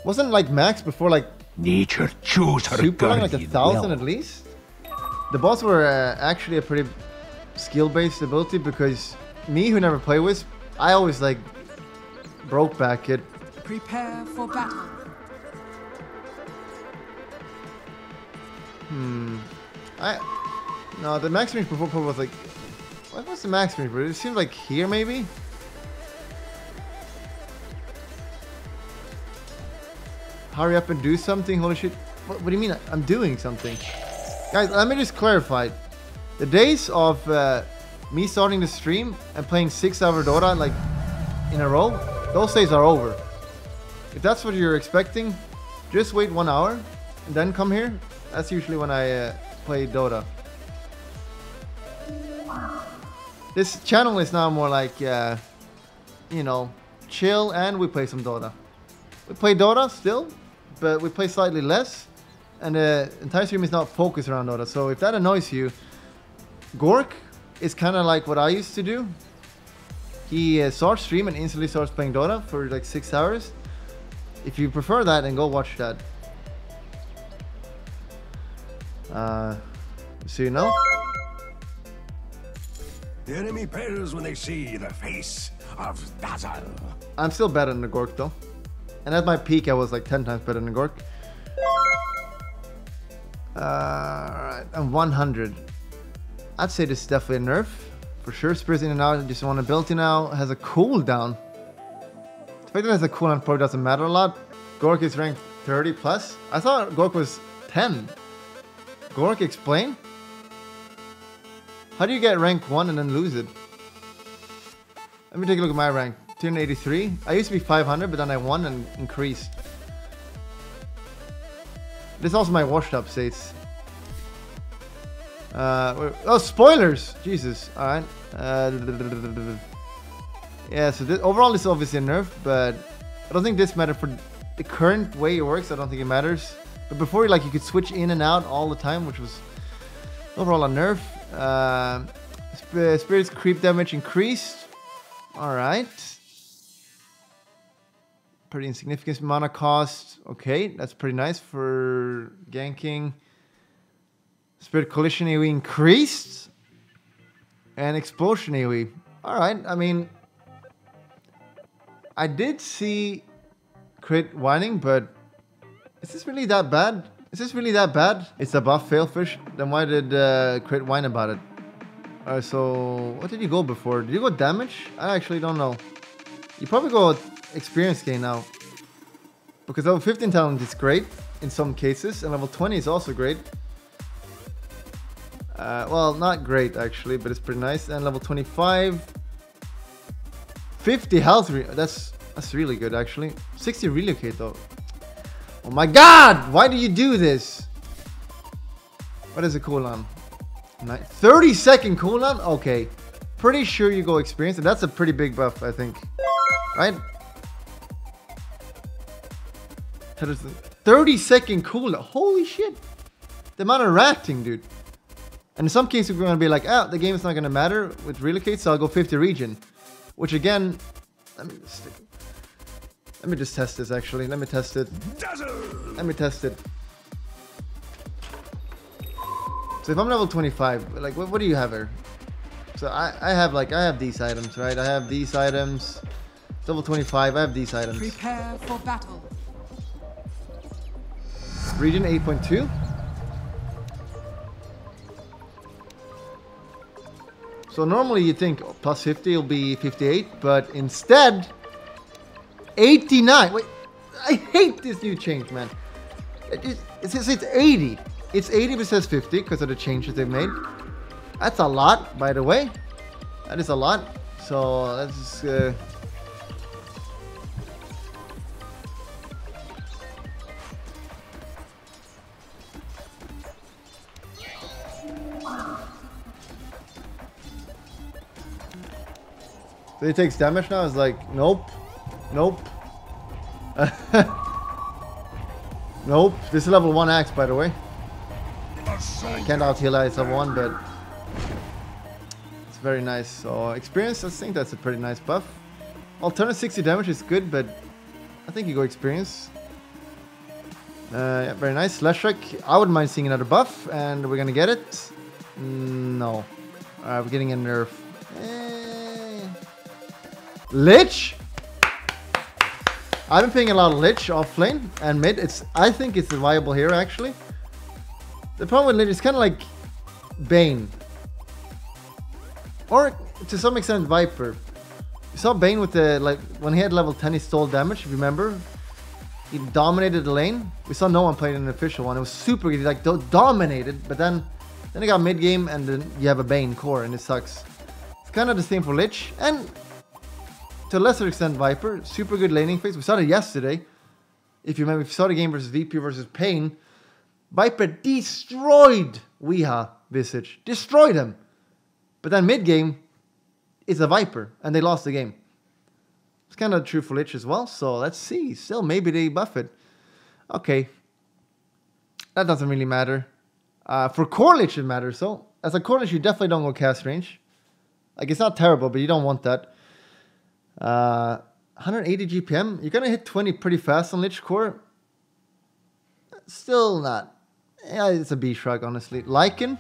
Wasn't like max before like Nature chose her super long, guardian like 1,000 well. at least. The boss were actually a pretty skill-based ability because me, who never play with, I always like broke back it. Prepare for battle. No, the max range before was like, what was the max range? It seems like here maybe. Hurry up and do something. Holy shit! What do you mean? I'm doing something, guys. Let me just clarify. The days of me starting the stream and playing 6-hour Dota like in a row, those days are over. If that's what you're expecting, just wait 1 hour and then come here. That's usually when I play Dota. This channel is now more like, you know, chill, and we play some Dota. We play Dota still, but we play slightly less, and the entire stream is not focused around Dota. So if that annoys you, Verrk is kind of like what I used to do. He starts stream and instantly starts playing Dota for like 6 hours. If you prefer that, then go watch that. So you know. The enemy pairs when they see the face of battle. I'm still better than the Verrk though. And at my peak, I was like 10 times better than the Verrk. Alright, I'm 100. I'd say this is definitely a nerf. For sure, Spears in and out, just one ability now. Has a cooldown. The fact that it has a cooldown probably doesn't matter a lot. Verrk is ranked 30 plus. I thought Verrk was 10. Verrk, explain? How do you get rank 1 and then lose it? Let me take a look at my rank. 283. I used to be 500, but then I won and increased. This is also my washed up states. Oh, spoilers! Jesus. Alright. Yeah, so overall this is obviously a nerf, but I don't think this matters for the current way it works. I don't think it matters. But before, like, you could switch in and out all the time, which was overall a nerf. Spirit's creep damage increased. Alright. Pretty insignificant mana cost. Okay, that's pretty nice for ganking. Spirit collision AoE increased. And explosion AoE. Alright, I mean, I did see crit whining, but is this really that bad? Is this really that bad? It's a buff failfish. Then why did crit whine about it? Alright, so what did you go before? Did you go damage? I actually don't know. You probably go experience gain now. Because level 15 talent is great in some cases, and level 20 is also great. Well, not great actually, but it's pretty nice. And level 25, 50 health. That's really good actually. 60 relocate though. Oh my god! Why do you do this? What is the cooldown? 30-second cooldown? Okay. Pretty sure you go experience, and that's a pretty big buff, I think. Right? 30-second cooldown. Holy shit. The amount of ratting, dude. And in some cases, we're going to be like, the game is not going to matter with relocate, so I'll go 50 region. Which again, let me just test this actually. Let me test it. Let me test it. So if I'm level 25, like what do you have here? So I have these items, right? I have these items. Level 25, I have these items. Prepare for battle. Region 8.2. So normally you think plus 50 will be 58, but instead 89. Wait, I hate this new change, man. It says it's 80. It's 80, but it says 50 because of the changes they've made. That's a lot, by the way. That is a lot. So let's just. So he takes damage now. It's like, nope. Nope. Nope. This is level 1 axe, by the way. I can't out heal level 1, but it's very nice. So experience, I think that's a pretty nice buff. Alternate 60 damage is good, but I think you go experience. Yeah, very nice. Slash Shrek. I wouldn't mind seeing another buff, and we're gonna get it. No. We're getting a nerf. Lich. I've been playing a lot of Lich off lane and mid. I think it's a viable hero actually. The problem with Lich is kind of like Bane, or to some extent Viper. You saw Bane with the when he had level 10, he stole damage. If you remember, he dominated the lane. We saw no one played in an official one. It was super good. He like dominated, but then he got mid game and then you have a Bane core and it sucks. It's kind of the same for Lich and to a lesser extent Viper. Super good laning phase. We saw it yesterday. If you remember, if you saw the game versus VP versus Pain, Viper destroyed Weeha Visage. Destroyed him. But then mid game, it's a Viper and they lost the game. It's kind of true for Lich as well. So let's see. Still, maybe they buff it. Okay. That doesn't really matter. For core Lich it matters. So as a core Lich, you definitely don't go cast range. Like, it's not terrible, but you don't want that. 180 GPM. You're gonna hit 20 pretty fast on Lich core. Still not. Yeah, it's a B shrug, honestly. Lycan.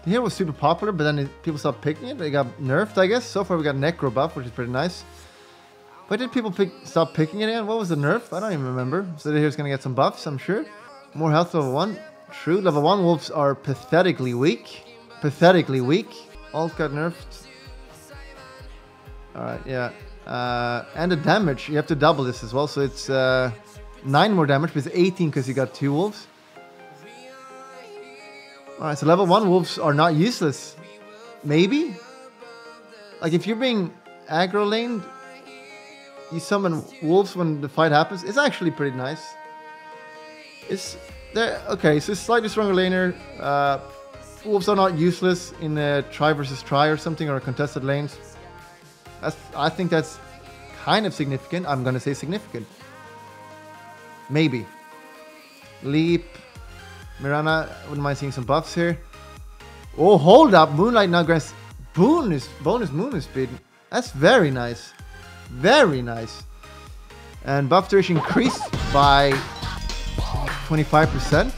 The hero was super popular, but then people stopped picking it. They got nerfed, I guess. So far, we got Necro buff, which is pretty nice. But did people stop picking it again? What was the nerf? I don't even remember. So the hero's gonna get some buffs, I'm sure. More health level 1. True. Level 1 wolves are pathetically weak. Pathetically weak. All got nerfed. Alright, yeah. And the damage, you have to double this as well. So it's 9 more damage, but it's 18 because you got 2 wolves. Alright, so level 1 wolves are not useless. Maybe? Like if you're being aggro laned, you summon wolves when the fight happens. It's actually pretty nice. It's there. Okay, so it's slightly stronger laner. Wolves are not useless in a try versus try or something, or contested lanes. I think that's kind of significant. I'm gonna say significant. Maybe. Leap. Mirana, wouldn't mind seeing some buffs here. Oh, hold up. Moonlight now grants bonus movement speed. That's very nice. Very nice. And buff duration increased by 25%.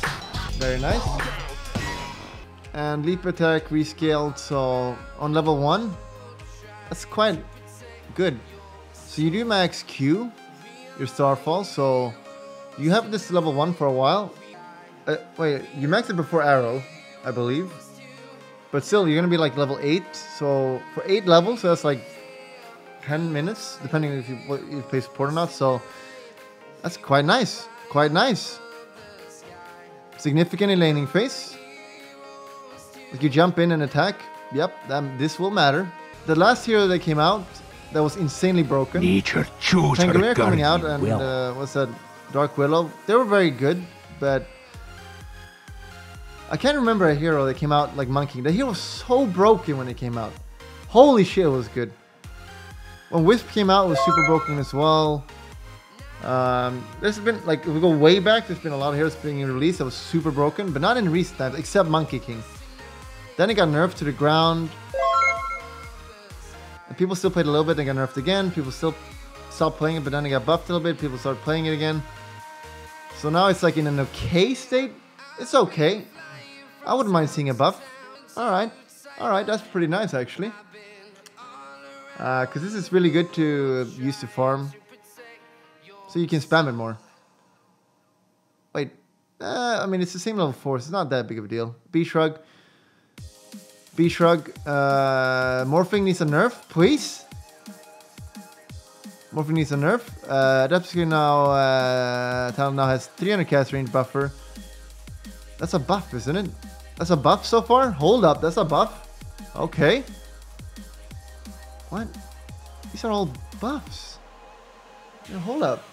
Very nice. And leap attack rescaled. So on level 1, that's quite good. So you do max Q, your Starfall. So you have this level 1 for a while. Wait, you maxed it before Arrow, I believe. But still, you're going to be like level 8. So for 8 levels, so that's like 10 minutes, depending if you play support or not. So that's quite nice. Quite nice. Significant in laning phase. Like you jump in and attack. Yep, this will matter. The last hero that came out that was insanely broken. Nature chose her Pangolier coming out guardian and well. what's that? Dark Willow. They were very good, but I can't remember a hero that came out like Monkey. The hero was so broken when it came out. Holy shit, it was good. When Wisp came out, it was super broken as well. There's been, like, if we go way back, there's been a lot of heroes being released that was super broken, but not in recent times, except Monkey King. Then it got nerfed to the ground. And people still played a little bit, they got nerfed again. People still stopped playing it, but then it got buffed a little bit. People started playing it again. So now it's like in an okay state. It's okay. I wouldn't mind seeing a buff. Alright. Alright, that's pretty nice actually. Because this is really good to use to farm. So you can spam it more. Wait. I mean, it's the same level 4, so it's not that big of a deal. B-Shrug. B-Shrug. Morphing needs a nerf, please. Morphin needs a nerf. Adaptive now, talent now has 300 cast range buffer. That's a buff, isn't it? That's a buff so far? Hold up, that's a buff? Okay. What? These are all buffs. Yeah, hold up.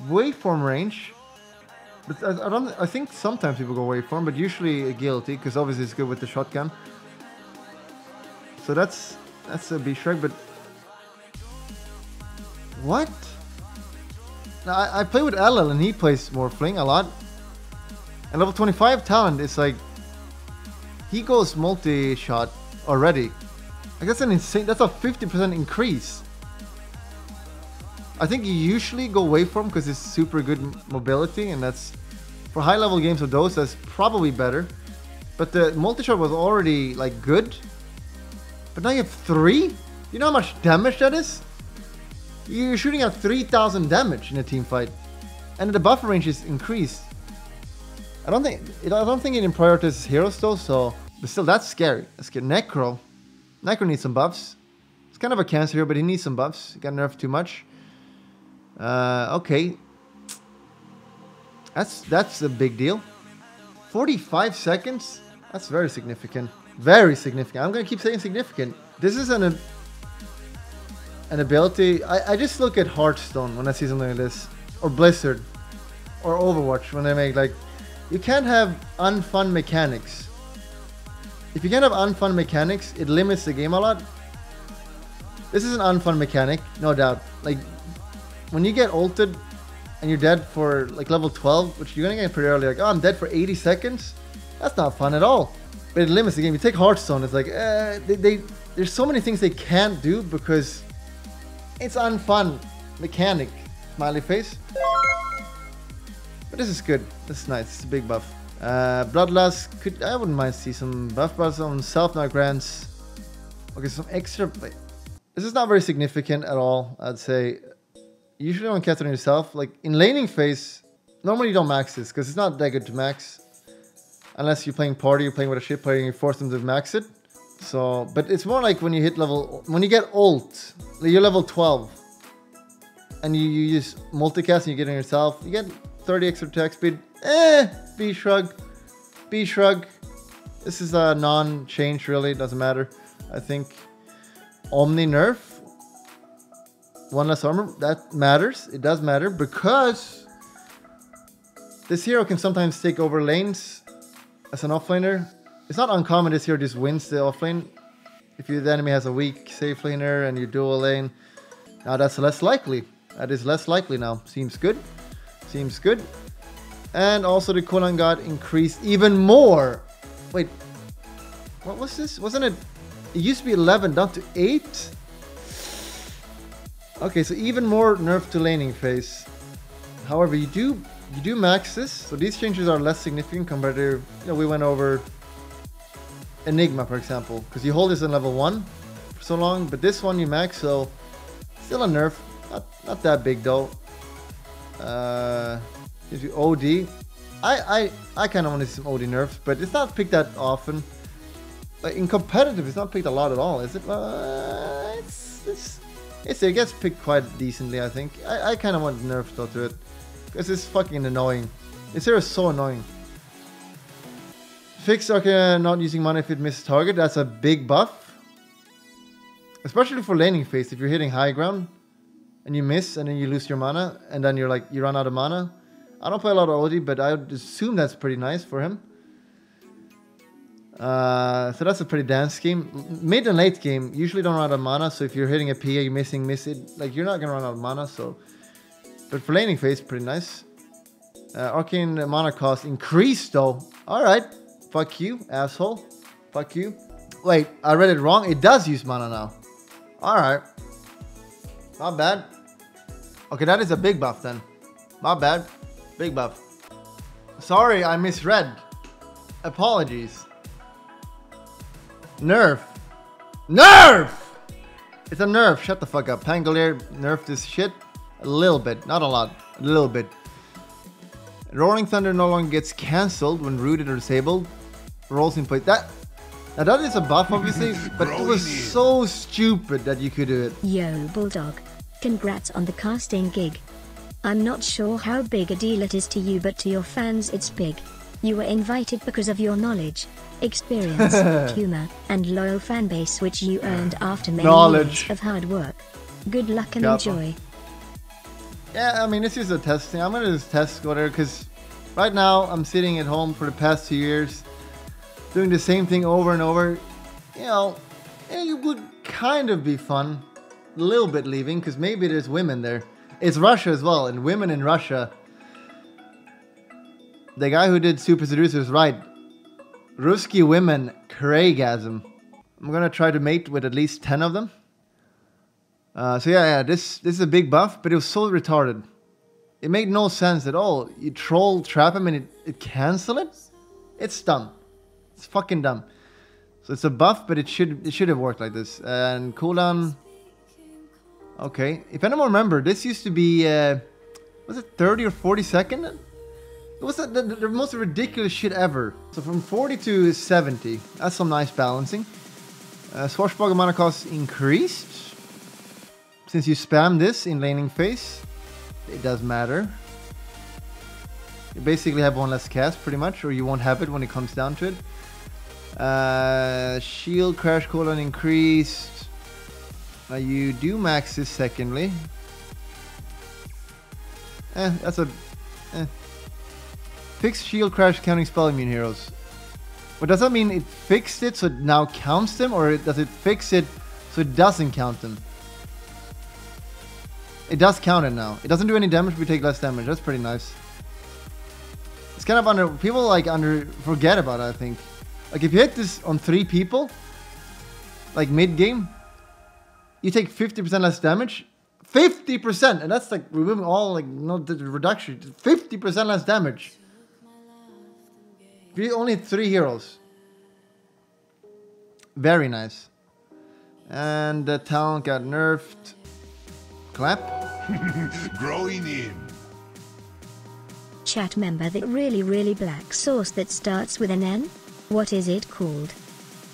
Waveform range. But I think sometimes people go waveform, but usually agility, because obviously it's good with the shotgun. So that's a B-Shrek, but what? Now, I play with LL and he plays Morphling a lot. And level 25 talent is like, he goes multi-shot already. Like that's an insane, that's a 50% increase. I think you usually go waveform because it's super good mobility, and that's, for high level games of those, that's probably better. But the multi-shot was already like good. But now you have 3? You know how much damage that is? You're shooting at 3,000 damage in a team fight. And the buffer range is increased. I don't think it prioritizes heroes though, so, but still that's scary. Let's get Necro. Necro needs some buffs. It's kind of a cancer here, but he needs some buffs. He got nerfed too much. Okay. That's a big deal. 45 seconds? That's very significant. Very significant. I'm gonna keep saying significant. This is an ability. I just look at Hearthstone when I see something like this. Or Blizzard. Or Overwatch when they make like, you can't have unfun mechanics. If you can't have unfun mechanics, it limits the game a lot. This is an unfun mechanic, no doubt. Like, when you get ulted and you're dead for like level 12, which you're gonna get pretty early, like, oh, I'm dead for 80 seconds? That's not fun at all. But it limits the game. You take Hearthstone, it's like, there's so many things they can't do because it's unfun mechanic. Smiley face. But this is good. This is nice. It's a big buff. Bloodlust, I wouldn't mind see some buff buffs on self now grants. Okay, some extra. This is not very significant at all, I'd say. You usually don't cast it on yourself. Like in laning phase, normally you don't max this because it's not that good to max. Unless you're playing party, you're playing with a shit player and you force them to max it. So, but it's more like when you hit level, when you get ult, you're level 12. And you use multicast and you get it on yourself, you get 30 extra attack speed. B-Shrug. B-Shrug. This is a non-change really, doesn't matter. I think Omni nerf. 1 less armor, that matters. It does matter because this hero can sometimes take over lanes as an offlaner. It's not uncommon this hero just wins the offlane. If the enemy has a weak safe laner and you dual lane, now that's less likely. That is less likely now. Seems good. Seems good. And also the cooldown got increased even more. Wait, what was this? Wasn't it? It used to be 11 down to 8? Okay, so even more nerf to laning phase. However, you do max this, so these changes are less significant compared to, we went over Enigma, for example, because you hold this in level 1 for so long, but this one you max, so still a nerf. Not that big though. Gives you OD. I kind of want to see some OD nerfs, but it's not picked that often. Like in competitive, it's not picked a lot at all, is it? It gets picked quite decently, I think. I kind of want nerfs though to it, because it's fucking annoying. This hero is so annoying. Fix not using mana if it misses target. That's a big buff, especially for laning phase. If you're hitting high ground and you miss and then you lose your mana and then you run out of mana. I don't play a lot of OD, but I would assume that's pretty nice for him. So that's a pretty dance scheme. Mid and late game usually don't run out of mana, so if you're hitting a PA, you're miss it, like you're not gonna run out of mana. So, but for laning phase, pretty nice. Arcane mana cost increased though. All right, fuck you, asshole. Fuck you. Wait, I read it wrong. It does use mana now. All right, not bad. Okay, that is a big buff then. Not bad. Big buff. Sorry, I misread. Apologies. Nerf. Nerf! It's a nerf. Shut the fuck up. Pangolier nerfed this shit a little bit. Not a lot. A little bit. Roaring Thunder no longer gets cancelled when rooted or disabled. Rolls in place. Now that is a buff obviously, but it was so stupid that you could do it. Yo, Bulldog. Congrats on the casting gig. I'm not sure how big a deal it is to you, but to your fans it's big. You were invited because of your knowledge, experience, humor, and loyal fanbase which you earned after many years of hard work. Good luck and enjoy. Yeah, I mean, this is a testing. I'm gonna just test whatever, because right now I'm sitting at home for the past 2 years, doing the same thing over and over. You know, it would kind of be fun, a little bit leaving, because maybe there's women there. It's Russia as well, and women in Russia. The guy who did Super Seducer is right. Ruski women, Craigasm. I'm gonna try to mate with at least 10 of them. So yeah, this is a big buff, but it was so retarded. It made no sense at all. You troll trap him and it cancel it? It's dumb. It's fucking dumb. So it's a buff, but it should have worked like this. And cooldown. Okay. If anyone remember, this used to be was it 30 or 40 second? It was the most ridiculous shit ever. So from 40 to 70. That's some nice balancing. Swashbuckle mana cost increased. Since you spam this in laning phase, it does matter. You basically have one less cast pretty much, or you won't have it when it comes down to it. Shield crash cooldown increased. Now you do max this secondly. That's a fixed shield crash counting spell immune heroes. But does that mean it fixed it so it now counts them, or does it fix it so it doesn't count them? It does count it now. It doesn't do any damage, but we take less damage. That's pretty nice. It's kind of people forget about it, I think. Like if you hit this on 3 people, like mid game, you take 50% less damage. 50%, and that's like removing all the reduction. 50% less damage. If you only hit 3 heroes. Very nice. And the talent got nerfed. Clap. Growing in. Chat member, that really black sauce that starts with an N? What is it called?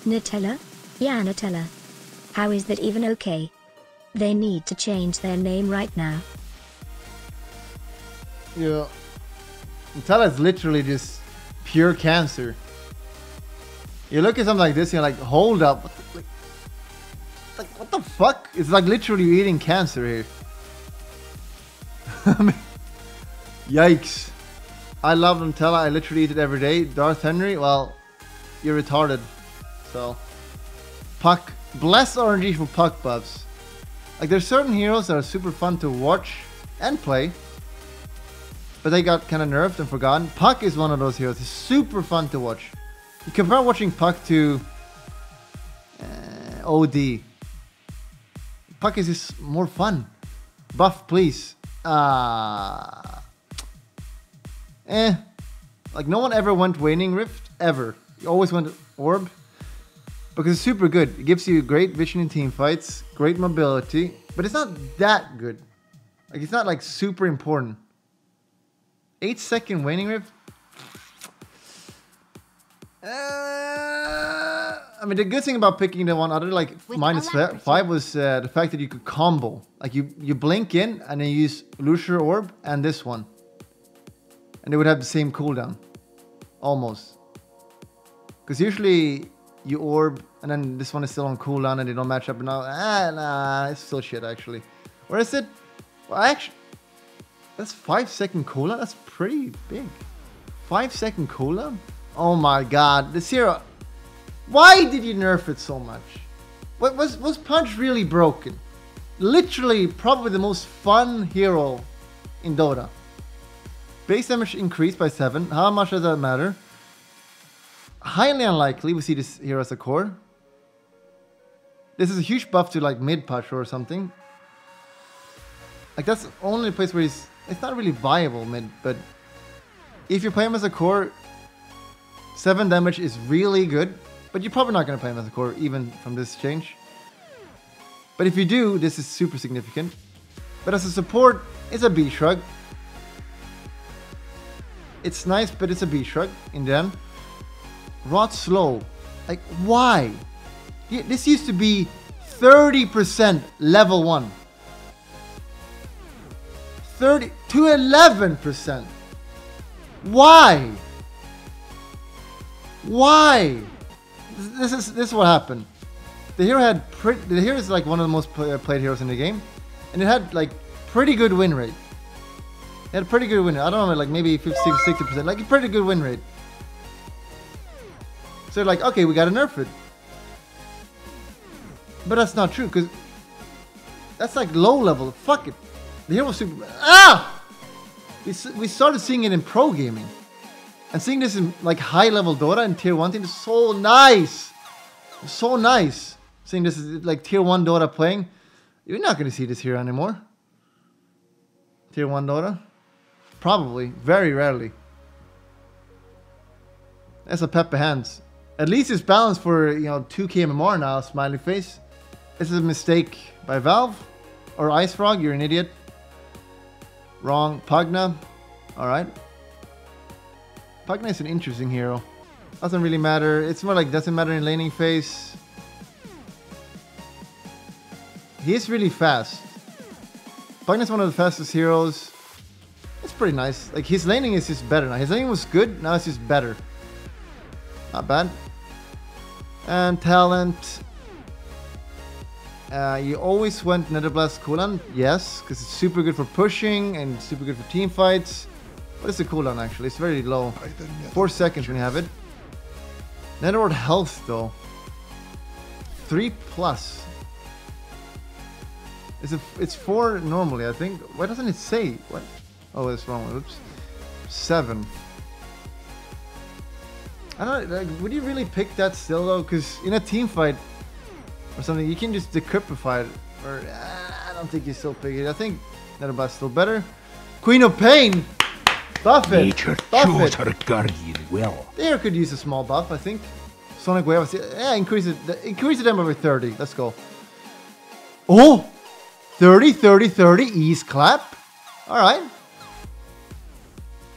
Nutella? Yeah, Nutella. How is that even okay? They need to change their name right now. Yeah. Nutella is literally just pure cancer. You look at something like this and you're like, hold up. Like, what the fuck? It's like literally eating cancer here. I mean, yikes. I love Nutella. I literally eat it every day. Darth Henry, well, you're retarded. So, Puck. Bless RNG for Puck buffs. Like, there's certain heroes that are super fun to watch and play, but they got kind of nerfed and forgotten. Puck is one of those heroes. It's super fun to watch. You compare watching Puck to OD. Puck is just more fun. Buff, please. Like, no one ever went Waning Rift, ever. You always went Orb, because it's super good. It gives you great vision in team fights, great mobility, but it's not that good. Like, it's not like super important. 8-second Waning Rift? I mean, the good thing about picking the one other, like -5, was the fact that you could combo. Like, you blink in and then you use Lucifer Orb and this one. And they would have the same cooldown. Almost. Because usually you orb and then this one is still on cooldown and they don't match up. And now, nah, it's still shit actually. Where is it? Well, actually, that's 5-second cooldown. That's pretty big. 5-second cooldown? Oh my god, this hero. Why did you nerf it so much? Was Punch really broken? Literally, probably the most fun hero in Dota. Base damage increased by 7. How much does that matter? Highly unlikely we see this hero as a core. This is a huge buff to like mid push or something. Like, that's the only place where it's not really viable mid, but if you play him as a core, 7 damage is really good. But you're probably not going to play him as a core, even from this change. But if you do, this is super significant. But as a support, it's a B shrug. It's nice, but it's a B shrug in the end. Rot slow. Like, why? This used to be 30% level 1. 30 to 11%. Why? Why? This is what happened. The hero had the hero is like one of the most played heroes in the game, and it had like pretty good win rate. It had a pretty good win rate. I don't know, like maybe 50, 60%, like a pretty good win rate. So they're like, okay, we gotta nerf it. But that's not true, because that's like low level. Fuck it. The hero was super. Ah! We started seeing it in pro gaming. And seeing this in like high level Dota and tier 1 team is so nice. So nice. Seeing this is like tier 1 Dota playing. You're not going to see this here anymore. Tier 1 Dota. Probably. Very rarely. That's a Pepe hands. At least it's balanced for, you know, 2k MMR now, smiley face. This is a mistake by Valve. Or Ice Frog, you're an idiot. Wrong. Pugna. Alright. Pugna is an interesting hero. Doesn't really matter. It's more like doesn't matter in laning phase. He is really fast. Pugna is one of the fastest heroes. It's pretty nice. Like his laning is just better now. His laning was good, now it's just better. Not bad. And talent. You always went Netherblast cooldown. Yes, because it's super good for pushing and super good for team fights. What is the cooldown actually? It's very low. 4 seconds when you have it. Netherworld health though. 3+. It's 4 normally, I think. Why doesn't it say? What? Oh, it's wrong. Oops. 7. I don't know, like, would you really pick that still though? Because in a team fight or something, you can just decryptify it. Or I don't think you still pick it. I think Netherblast still better. Queen of Pain! Buff it! Nature Buff chose it! her guardian well. There could use a small buff, I think. Sonic Wave, yeah, increase the damage by 30. Let's go. Oh! 30, 30, 30, ease clap. Alright.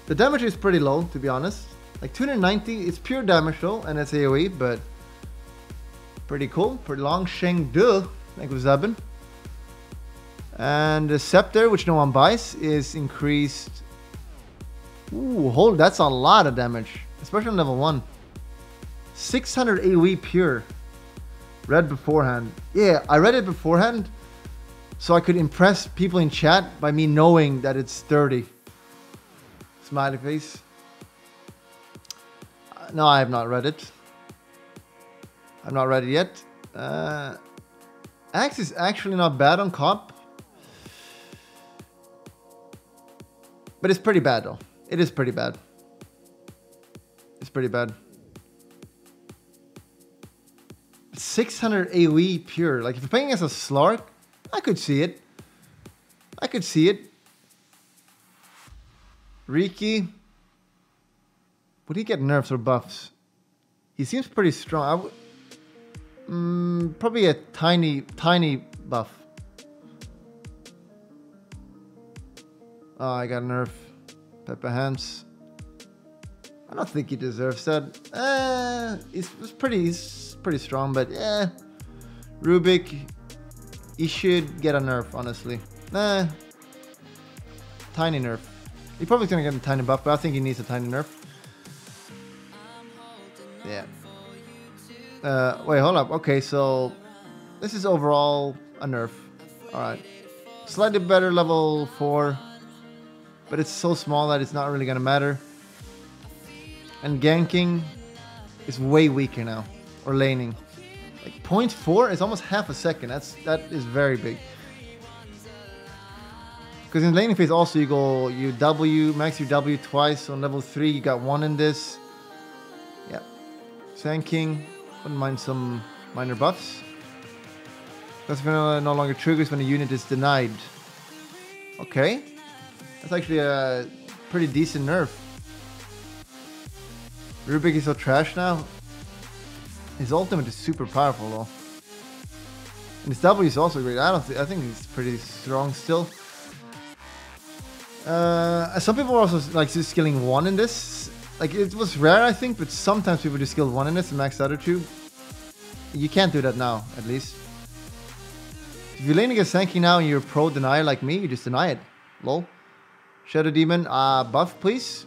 The damage is pretty low, to be honest. Like 290, it's pure damage though, and it's AoE, but pretty cool. Pretty long. Sheng Du. Thank you, Zabin. And the Scepter, which no one buys, is increased. Ooh, that's a lot of damage, especially on level 1. 600 AoE pure. Read beforehand. Yeah, I read it beforehand, so I could impress people in chat by me knowing that it's 30. Smiley face. No, I have not read it. I've not read it yet. Axe is actually not bad on cop. But it's pretty bad though. It is pretty bad. It's pretty bad. 600 AoE pure. Like if you're playing as a Slark, I could see it. I could see it. Riki. Would he get nerfs or buffs? He seems pretty strong. Probably a tiny buff. Oh, I got a nerf. Pepper Hands. I don't think he deserves that. He's pretty strong, but yeah. Rubik, he should get a nerf, honestly. Tiny nerf. He probably gonna get a tiny buff, but I think he needs a tiny nerf. Yeah. Wait, hold up. Okay, so this is overall a nerf. Alright. Slightly better level 4. But it's so small that it's not really gonna matter. And ganking is way weaker now. Or laning. Like 0.4 is almost half a second. That is very big. Because in laning phase also you W, max your W twice. On level 3 you got 1 in this. Yeah. Sand King. Wouldn't mind some minor buffs. That's no longer triggers when a unit is denied. Okay. That's actually a pretty decent nerf. Rubik is so trash now. His ultimate is super powerful though. And his W is also great. I think he's pretty strong still. Some people are also like just skilling 1 in this. Like it was rare I think, but sometimes people just skill 1 in this and max the other 2. You can't do that now, at least. If you're laning against Sankey now and you're pro denier like me, you just deny it. Lol. Shadow Demon, buff please.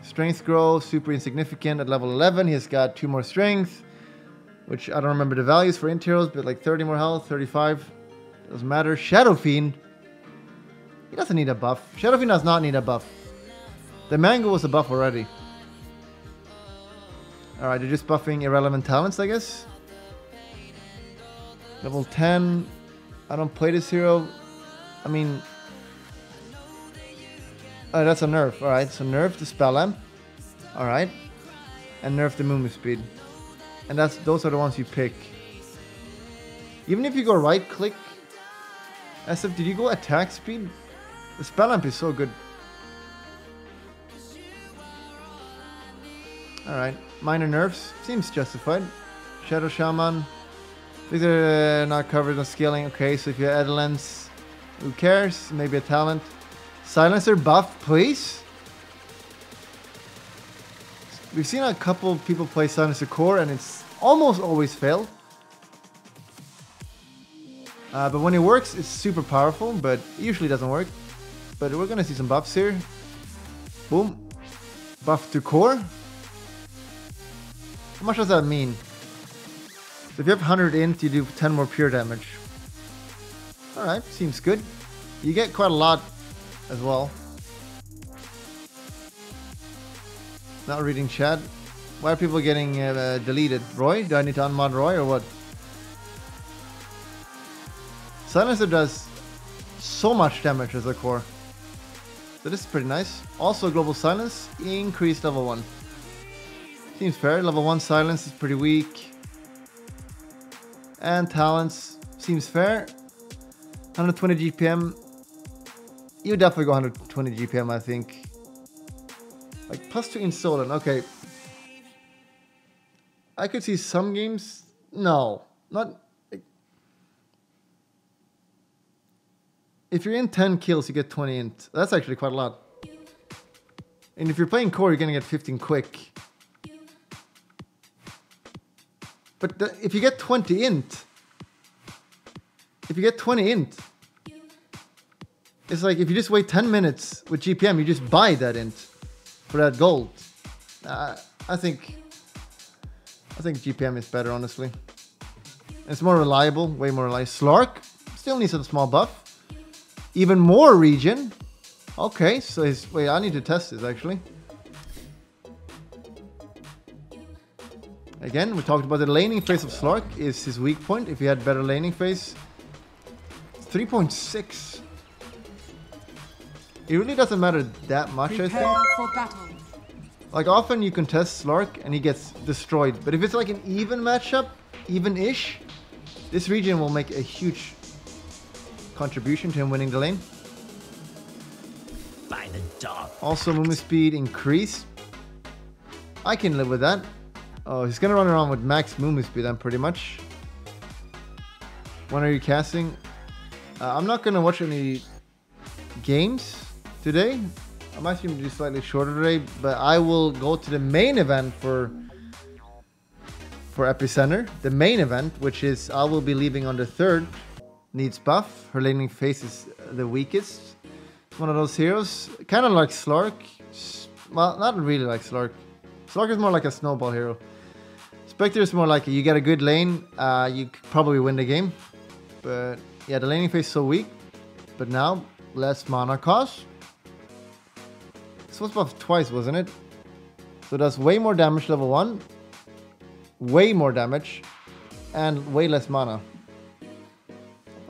Strength growth, super insignificant at level 11. He's got 2 more strength, which I don't remember the values for int heroes, but like 30 more health, 35. Doesn't matter. Shadow Fiend. He doesn't need a buff. Shadow Fiend does not need a buff. The Mango was a buff already. Alright, they're just buffing irrelevant talents, I guess. Level 10. I don't play this hero. I mean... Oh, that's a nerf. Alright, so nerf the Spell Lamp. Alright. And nerf the movement speed. And those are the ones you pick. Even if you go right click. SF, did you go attack speed? The Spell Lamp is so good. Alright, minor nerfs. Seems justified. Shadow Shaman. These are not covered on scaling. Okay, so if you add lens, who cares? Maybe a talent. Silencer buff, please. We've seen a couple people play Silencer Core and it's almost always failed. But when it works, it's super powerful, but it usually doesn't work. But we're gonna see some buffs here. Boom. Buff to core. How much does that mean? So if you have 100 int, you do 10 more pure damage. Alright, seems good. You get quite a lot as well. Not reading chat. Why are people getting deleted? Roy? Do I need to unmod Roy or what? Silencer does so much damage as a core. So this is pretty nice. Also Global Silence, increased level 1. Seems fair. Level 1 Silence is pretty weak. And Talents seems fair. 120 GPM. You definitely go 120 GPM, I think. Like +2 in Stolen. Okay. I could see some games. No, not. Like, if you're in 10 kills, you get 20 int. That's actually quite a lot. And if you're playing core, you're gonna get 15 quick. But if you get 20 int, it's like if you just wait 10 minutes with GPM, you just buy that int for that gold. I think GPM is better, honestly. It's more reliable, way more reliable. Slark still needs a small buff. Even more regen. Okay, so wait, I need to test this actually. Again, we talked about the laning phase of Slark is his weak point. If he had better laning phase, 3.6. It really doesn't matter that much, I think. For battle. Like often you contest Slark and he gets destroyed. But if it's like an even matchup, even-ish, this region will make a huge contribution to him winning the lane. By the dog. Also movement speed increased. I can live with that. Oh, he's gonna run around with max movement speed then pretty much. When are you casting? I'm not gonna watch any games today. I might stream do slightly shorter today, but I will go to the main event for Epicenter. The main event, which is I will be leaving on the 3rd. Needs buff. Her laning phase is the weakest. It's one of those heroes. Kind of like Slark. Well, not really like Slark. Slark is more like a snowball hero. Spectre is more like you get a good lane, you probably win the game. But yeah, the laning phase is so weak. But now, less mana cost. This was buffed twice, wasn't it? So it does way more damage level 1. Way more damage. And way less mana.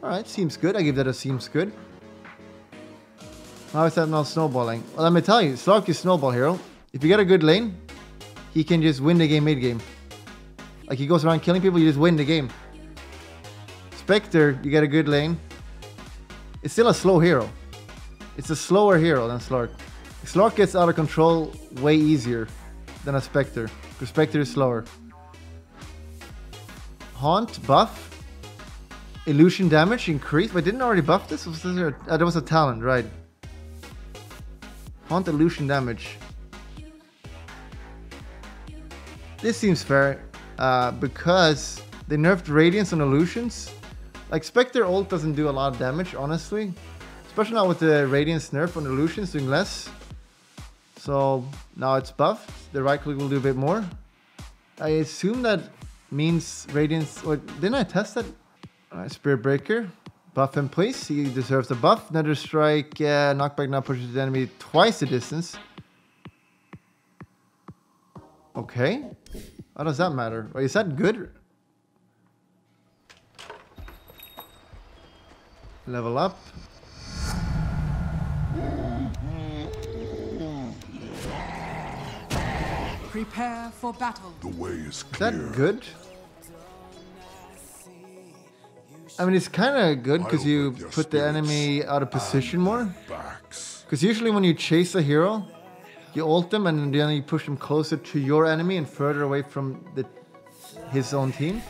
Alright, seems good. I give that a seems good. How is that not snowballing? Well, let me tell you, Slark is snowball hero. If you get a good lane, he can just win the game mid-game. Like he goes around killing people, you just win the game. Spectre, you get a good lane. It's still a slow hero. It's a slower hero than Slark. Slark gets out of control way easier than a Spectre. Because Spectre is slower. Haunt, buff. Illusion damage increased. Wait, didn't I already buff this? There was a talent, right? Haunt illusion damage. This seems fair. Because they nerfed Radiance on illusions. Like Spectre ult doesn't do a lot of damage, honestly. Especially now with the Radiance nerf on illusions doing less. So now it's buffed. The right click will do a bit more. I assume that means Radiance... Or didn't I test that? Alright, Spirit Breaker. Buff him please. He deserves a buff. Nether Strike. Knockback now pushes the enemy twice the distance. Okay. How does that matter? Wait, is that good? Level up. Prepare for battle. The way is Is clear. that good? I mean, it's kind of good because you put the enemy out of position more. Backs. Because usually when you chase a hero, you ult them and then you push them closer to your enemy and further away from his own team.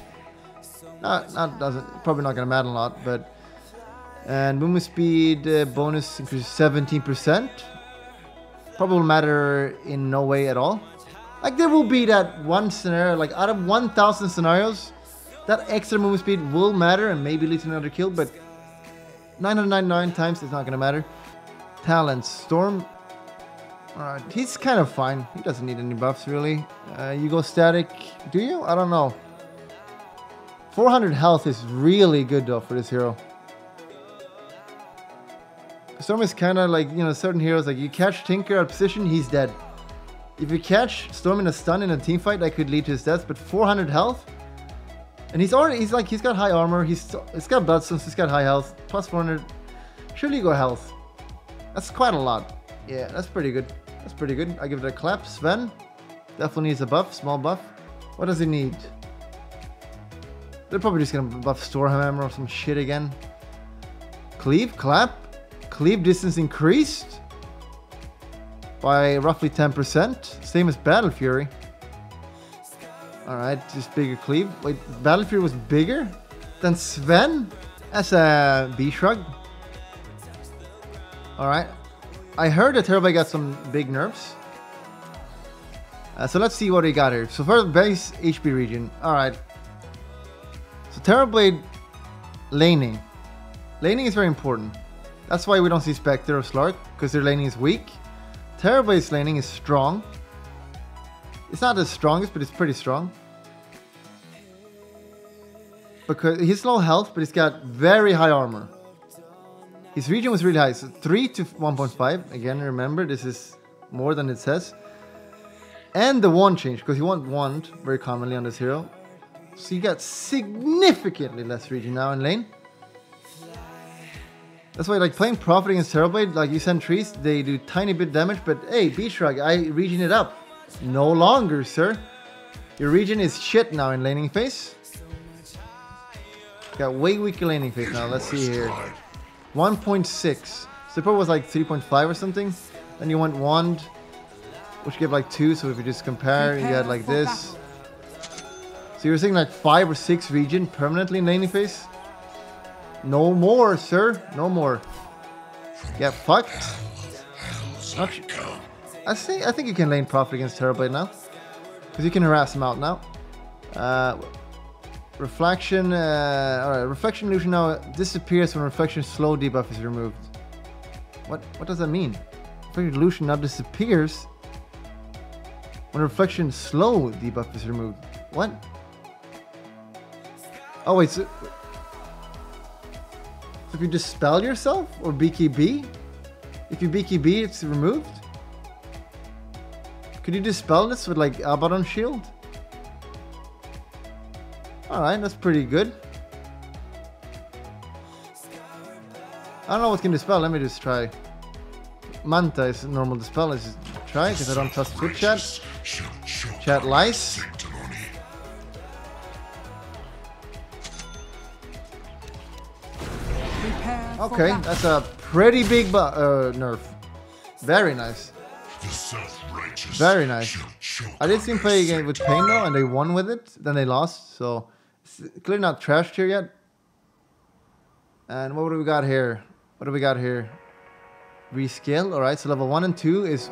Probably not gonna matter a lot, but and movement speed bonus increases 17%. Probably will matter in no way at all. Like there will be that one scenario, like out of 1,000 scenarios, that extra movement speed will matter and maybe lead to another kill, but 999 times it's not gonna matter. Talents, Storm. Alright, he's kind of fine. He doesn't need any buffs really. You go static, do you? I don't know. 400 health is really good though for this hero. Storm is kind of like, you know, certain heroes, like you catch Tinker out of position, he's dead. If you catch Storm in a stun in a team fight, that could lead to his death, but 400 health? And he's got high armor, he's got bloodstones, he's got high health, plus 400. Surely you go health. That's quite a lot. Yeah, that's pretty good. That's pretty good. I give it a clap. Sven definitely needs a buff, small buff. What does he need? They're probably just gonna buff Stormhammer or some shit again. Cleave, clap. Cleave distance increased by roughly 10%. Same as Battle Fury. Alright, just bigger cleave. Wait, Battle Fury was bigger than Sven? That's a B shrug. Alright. I heard that Terrorblade got some big nerfs. So let's see what he got here. So for base HP region. Alright. So Terrorblade laning. Laning is very important. That's why we don't see Spectre or Slark, because their laning is weak. Terrorblade's laning is strong. It's not the strongest, but it's pretty strong. Because he's low health, but he's got very high armor. His region was really high, so 3 to 1.5. Again, remember, this is more than it says. And the wand change, because you want wand very commonly on this hero. So you got significantly less region now in lane. That's why, like, playing Prophet against Terrorblade, like, you send trees, they do tiny bit damage, but hey, B-Shrug, I regen it up. No longer, sir. Your region is shit now in laning phase. Got way weaker laning phase now. Let's see here. 1.6. Super was like 3.5 or something. Then you want wand, which gave like 2. So if you just compare, you got like this. So you're saying like 5 or 6 region permanently in laning phase? No more, sir. No more. Get fucked. Actually, I think you can lane Prophet against Terrorblade now, because you can harass him out now. Reflection. Alright, Reflection illusion now disappears when Reflection slow debuff is removed. What does that mean? Reflection illusion now disappears when Reflection slow debuff is removed. What? Oh wait, so if you dispel yourself or BKB? If you BKB, it's removed? Could you dispel this with like Abaddon Shield? Alright, that's pretty good. I don't know what can dispel, let me just try. Manta is a normal dispel, let's just try because I don't trust Twitch chat. Chat lice. Okay, that's a pretty big nerf. Very nice. Very nice. I did see him play a game with Pain though, and they won with it. Then they lost, so it's clearly not trashed here yet. And what do we got here? What do we got here? Rescale. All right, so level 1 and 2 is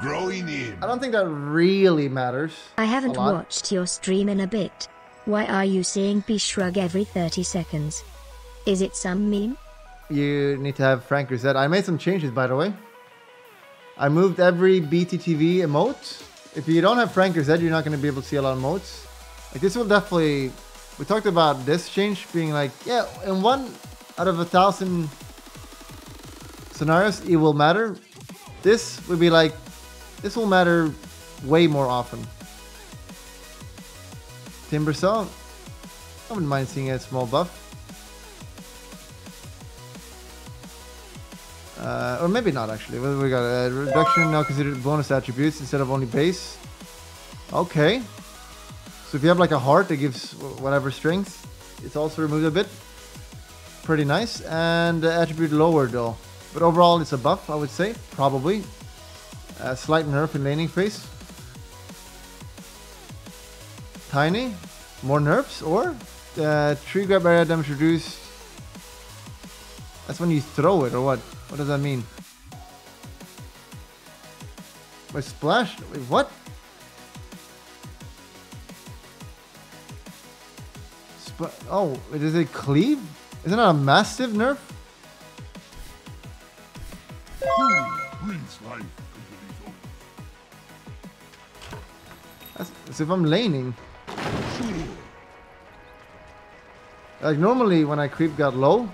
growing in. I don't think that really matters. I haven't watched your stream in a bit. Why are you saying P shrug every 30 seconds? Is it some meme? you need to have Frank reset. I made some changes, by the way. I moved every BTTV emote. If you don't have Frank reset, you're not going to be able to see a lot of emotes. Like this will definitely... We talked about this change being like, yeah, in 1 out of 1,000 scenarios, it will matter. This would be like, this will matter way more often. Timber Saw, I wouldn't mind seeing a small buff. Or maybe not actually. We got a reduction now considered bonus attributes instead of only base. Okay. So if you have like a heart that gives whatever strength, it's also removed a bit. Pretty nice. And the attribute lowered though. But overall it's a buff, I would say. Probably. A slight nerf in laning phase. Tiny. More nerfs. Or tree grab area damage reduced. That's when you throw it or what? What does that mean? Wait, splash? Wait, what? Oh, does it cleave? Isn't that a massive nerf? That's as if I'm laning. Like normally when I creep got low,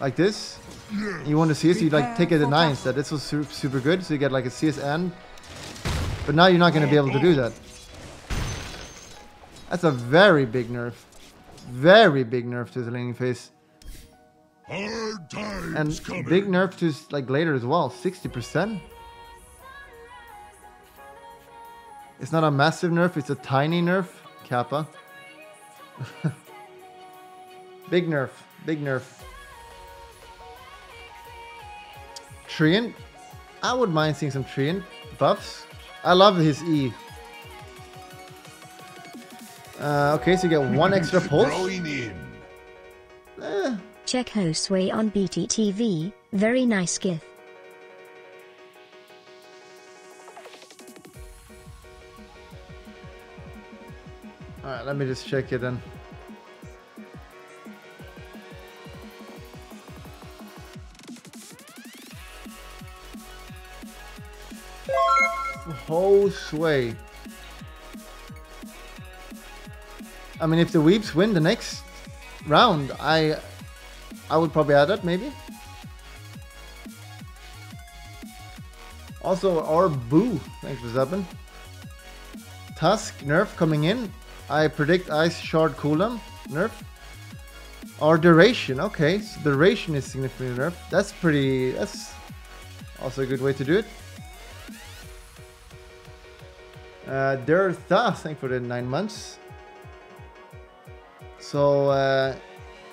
like this, you want to CS, you like take it at 9 instead. This was super good, so you get like a CS and. But now you're not going to be able to do that. That's a very big nerf. Very big nerf to the laning phase. And big nerf to like later as well. 60%. It's not a massive nerf, it's a tiny nerf. Kappa. Big nerf. Big nerf. Treant. I wouldn't mind seeing some Treant buffs. I love his E. Okay, so you get 1 extra pulse. Check Hostway on BTTV. Very nice gif. Alright, let me just check it then. Hostway. I mean, if the Weeps win the next round, I would probably add that, maybe. Also, our Boo, thanks for zapping. Tusk, nerf coming in. I predict Ice Shard cooldown, nerf. Our Duration, okay, so Duration is significantly nerf. That's also a good way to do it. Dirtha, thanks for the 9 months. So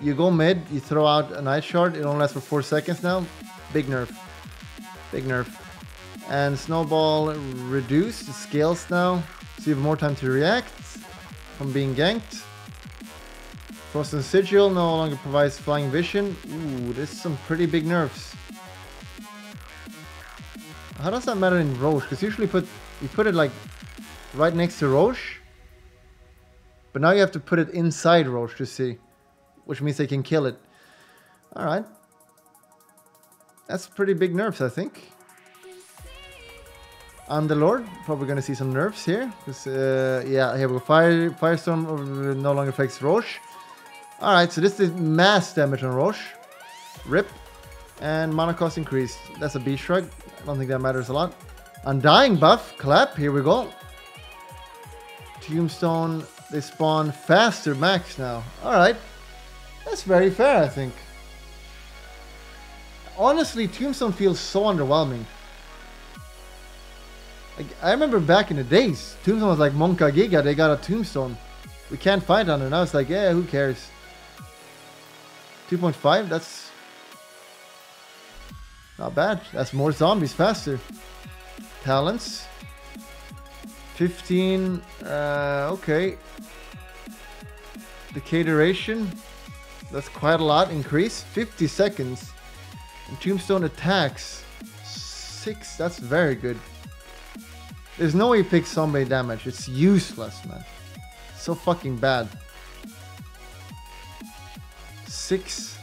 you go mid, you throw out an Ice Shard, it only lasts for 4 seconds now. Big nerf. Big nerf. And Snowball reduced, it scales now, so you have more time to react from being ganked. Frozen Sigil no longer provides flying vision. Ooh, this is some pretty big nerfs. How does that matter in Roche? Because usually you put it like right next to Roche. But now you have to put it inside Roche to see. Which means they can kill it. Alright. That's pretty big nerfs, I think. Underlord, probably going to see some nerfs here. Because, yeah, here we go. Firestorm no longer affects Roche. Alright, so this is mass damage on Roche. RIP. And mana cost increased. That's a beast shrug. I don't think that matters a lot. Undying buff. Clap. Here we go. Tombstone. They spawn faster max now. Alright. That's very fair, I think. Honestly, Tombstone feels so underwhelming. Like, I remember back in the days, Tombstone was like Monka Giga, they got a Tombstone. We can't fight on it. Now it's like, yeah, who cares? 2.5, that's not bad. That's more zombies faster. Talents. 15, okay. Decay duration. That's quite a lot increase. 50 seconds. And Tombstone attacks. 6, that's very good. There's no way you pick zombie damage. It's useless, man. It's so fucking bad. 6.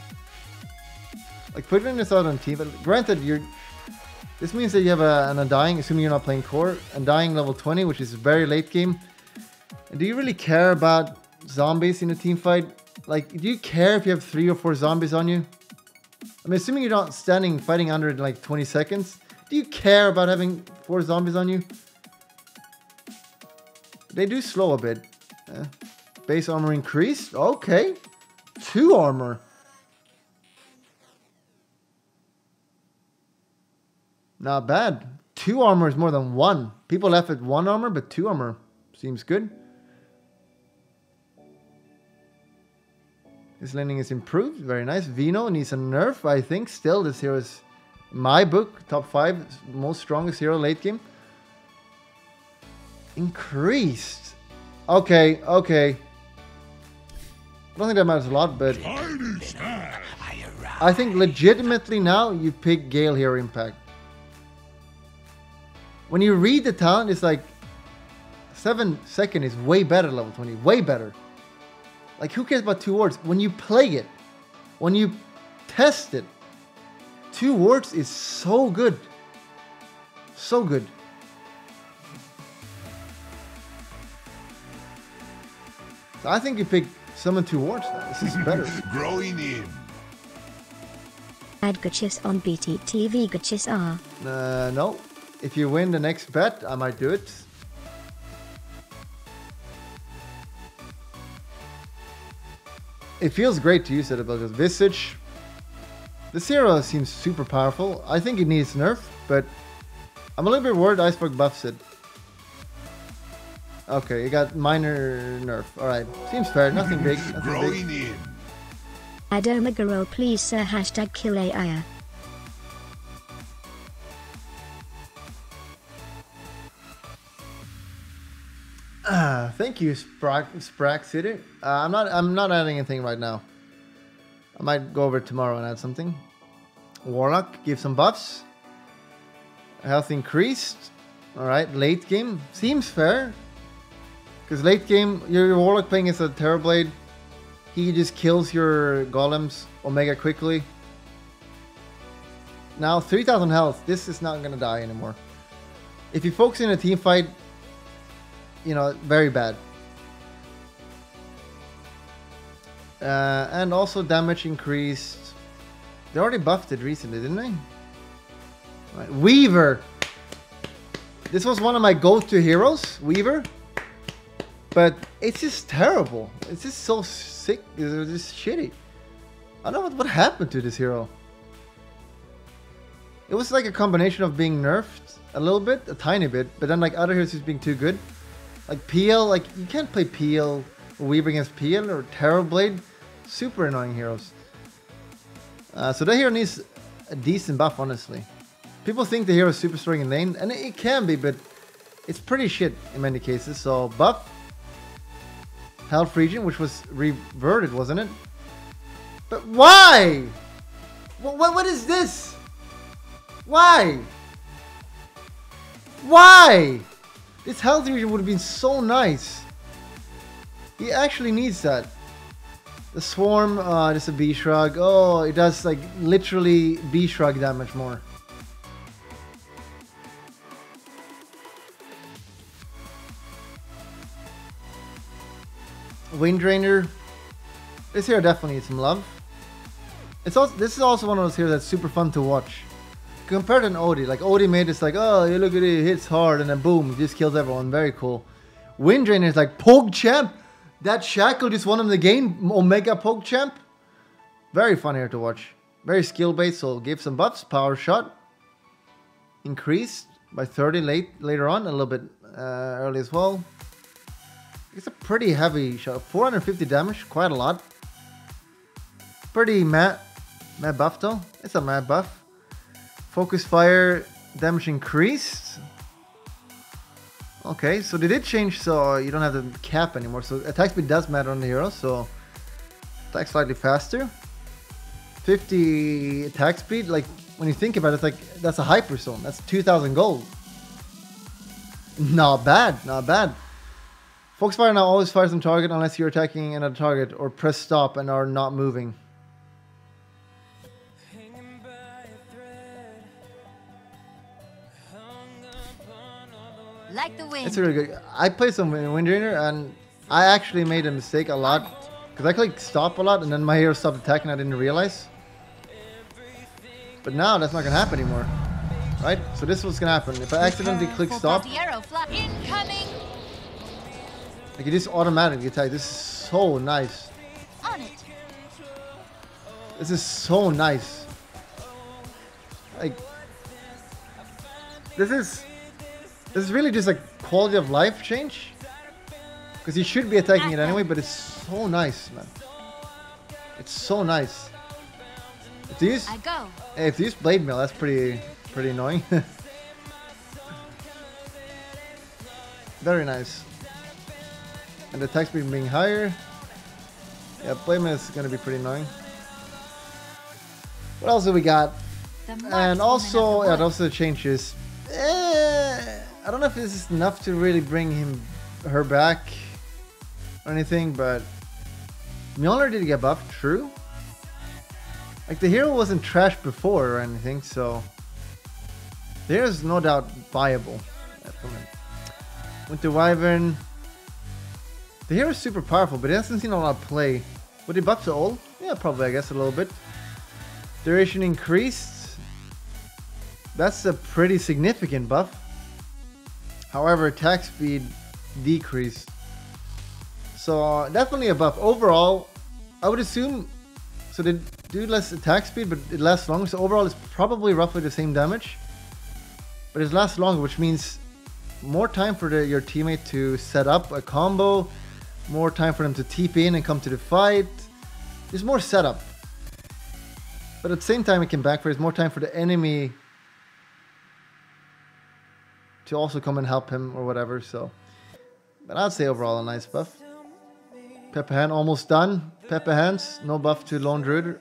Like putting this out on team, but granted, this means that you have an Undying, assuming you're not playing core, Undying level 20, which is very late game. And do you really care about zombies in a team fight? Like, do you care if you have 3 or 4 zombies on you? I mean, assuming you're not fighting under in like 20 seconds, do you care about having 4 zombies on you? They do slow a bit. Base armor increased. Okay. 2 armor. Not bad. 2 armor is more than 1. People left at 1 armor, but 2 armor seems good. His landing is improved. Very nice. Vino needs a nerf, I think. Still, this hero is, in my book, top 5 most strongest hero late game. Increased. Okay, okay. I don't think that matters a lot, but I think legitimately now you pick Gale Hero Impact. When you read the talent, it's like 7 second is way better level 20. Way better. Like, who cares about 2 words? When you play it, when you test it, 2 words is so good. So good. So I think you pick summon 2 words now. This is better. Growing in. Add Gachis on BTTV Gachis R. No. If you win the next bet, I might do it. It feels great to use it because Visage. This hero seems super powerful. I think it needs nerf, but I'm a little bit worried Iceberg buffs it. Okay, you got minor nerf. Alright, seems fair. Nothing big. Nothing Growing big. in. Add Omega roll please sir. Hashtag kill AI. Thank you, Sprack City. I'm not adding anything right now. I might go over tomorrow and add something. Warlock, give some buffs. Health increased. Alright, late game. Seems fair. Because late game, your Warlock playing is a Terrorblade. He just kills your golems Omega quickly. Now, 3000 health. This is not going to die anymore. If you focus in a team fight, you know, very bad. And also damage increased. They already buffed it recently, didn't they? Right. Weaver! This was one of my go-to heroes, Weaver. But it's just terrible. It's just so sick. It's just shitty. I don't know what happened to this hero. It was like a combination of being nerfed a little bit, a tiny bit, but then like other heroes just being too good. Like PL, like you can't play PL or Weaver against PL or Terrorblade. Super annoying heroes. So that hero needs a decent buff, honestly. People think the hero is super strong in lane, and it can be, but it's pretty shit in many cases. So buff. Health region, which was reverted, wasn't it? But why? What is this? Why? Why? This health region would have been so nice. He actually needs that. The swarm, just a B shrug. Oh, it does like literally B shrug damage more. Wind Drainer. This hero definitely needs some love. It's also, this is also one of those heroes that's super fun to watch. Compared to an Odie, like Odie made this like, oh, you look at it, it hits hard, and then boom, it just kills everyone. Very cool. Wind Drainer is like PogChamp. That Shackle just won him the game. Omega PogChamp. Very fun here to watch. Very skill based, so give some buffs. Power shot increased by 30 later on, a little bit early as well. It's a pretty heavy shot. 450 damage, quite a lot. Pretty mad buff though. It's a mad buff. Focus fire damage increased. Okay, so they did change so you don't have the cap anymore. So attack speed does matter on the hero, so attack slightly faster. 50 attack speed, like when you think about it, it's like that's a hyper zone. That's 2000 gold. Not bad, not bad. Focus fire now always fires on target unless you're attacking another target or press stop and are not moving. Like the wind. It's really good. I played some Wind Drainer and I actually made a mistake a lot. Because I clicked stop a lot and then my hero stopped attacking. I didn't realize. But now that's not going to happen anymore. Right? So this is what's going to happen. If I accidentally click stop, Incoming. like it just automatically attack. This is so nice. On it. This is so nice. Like this is really just a quality of life change. Because you should be attacking it anyway, but it's so nice, man. It's so nice. If you use, hey, if you use blade mail, that's pretty annoying. Very nice. And the attack speed being higher. Yeah, blade mail is gonna be pretty annoying. What else do we got? And also, yeah, also the changes. I don't know if this is enough to really bring her back or anything, but Mjolnir did get buffed, true. Like the hero wasn't trash before or anything, so the hero is no doubt viable. Winter Wyvern. The hero is super powerful, but he hasn't seen a lot of play. Would he buff to all? Yeah, probably, I guess, a little bit. Duration increased. That's a pretty significant buff. However, attack speed decreased. So definitely a buff. Overall, I would assume, so they do less attack speed, but it lasts longer. So overall, it's probably roughly the same damage. But it lasts longer, which means more time for your teammate to set up a combo. More time for them to TP in and come to the fight. There's more setup. But at the same time, it can backfire. There's more time for the enemy to also come and help him or whatever. So, but I'd say overall a nice buff. Pepper Hand almost done. Pepper Hands, no buff to Lone Druid.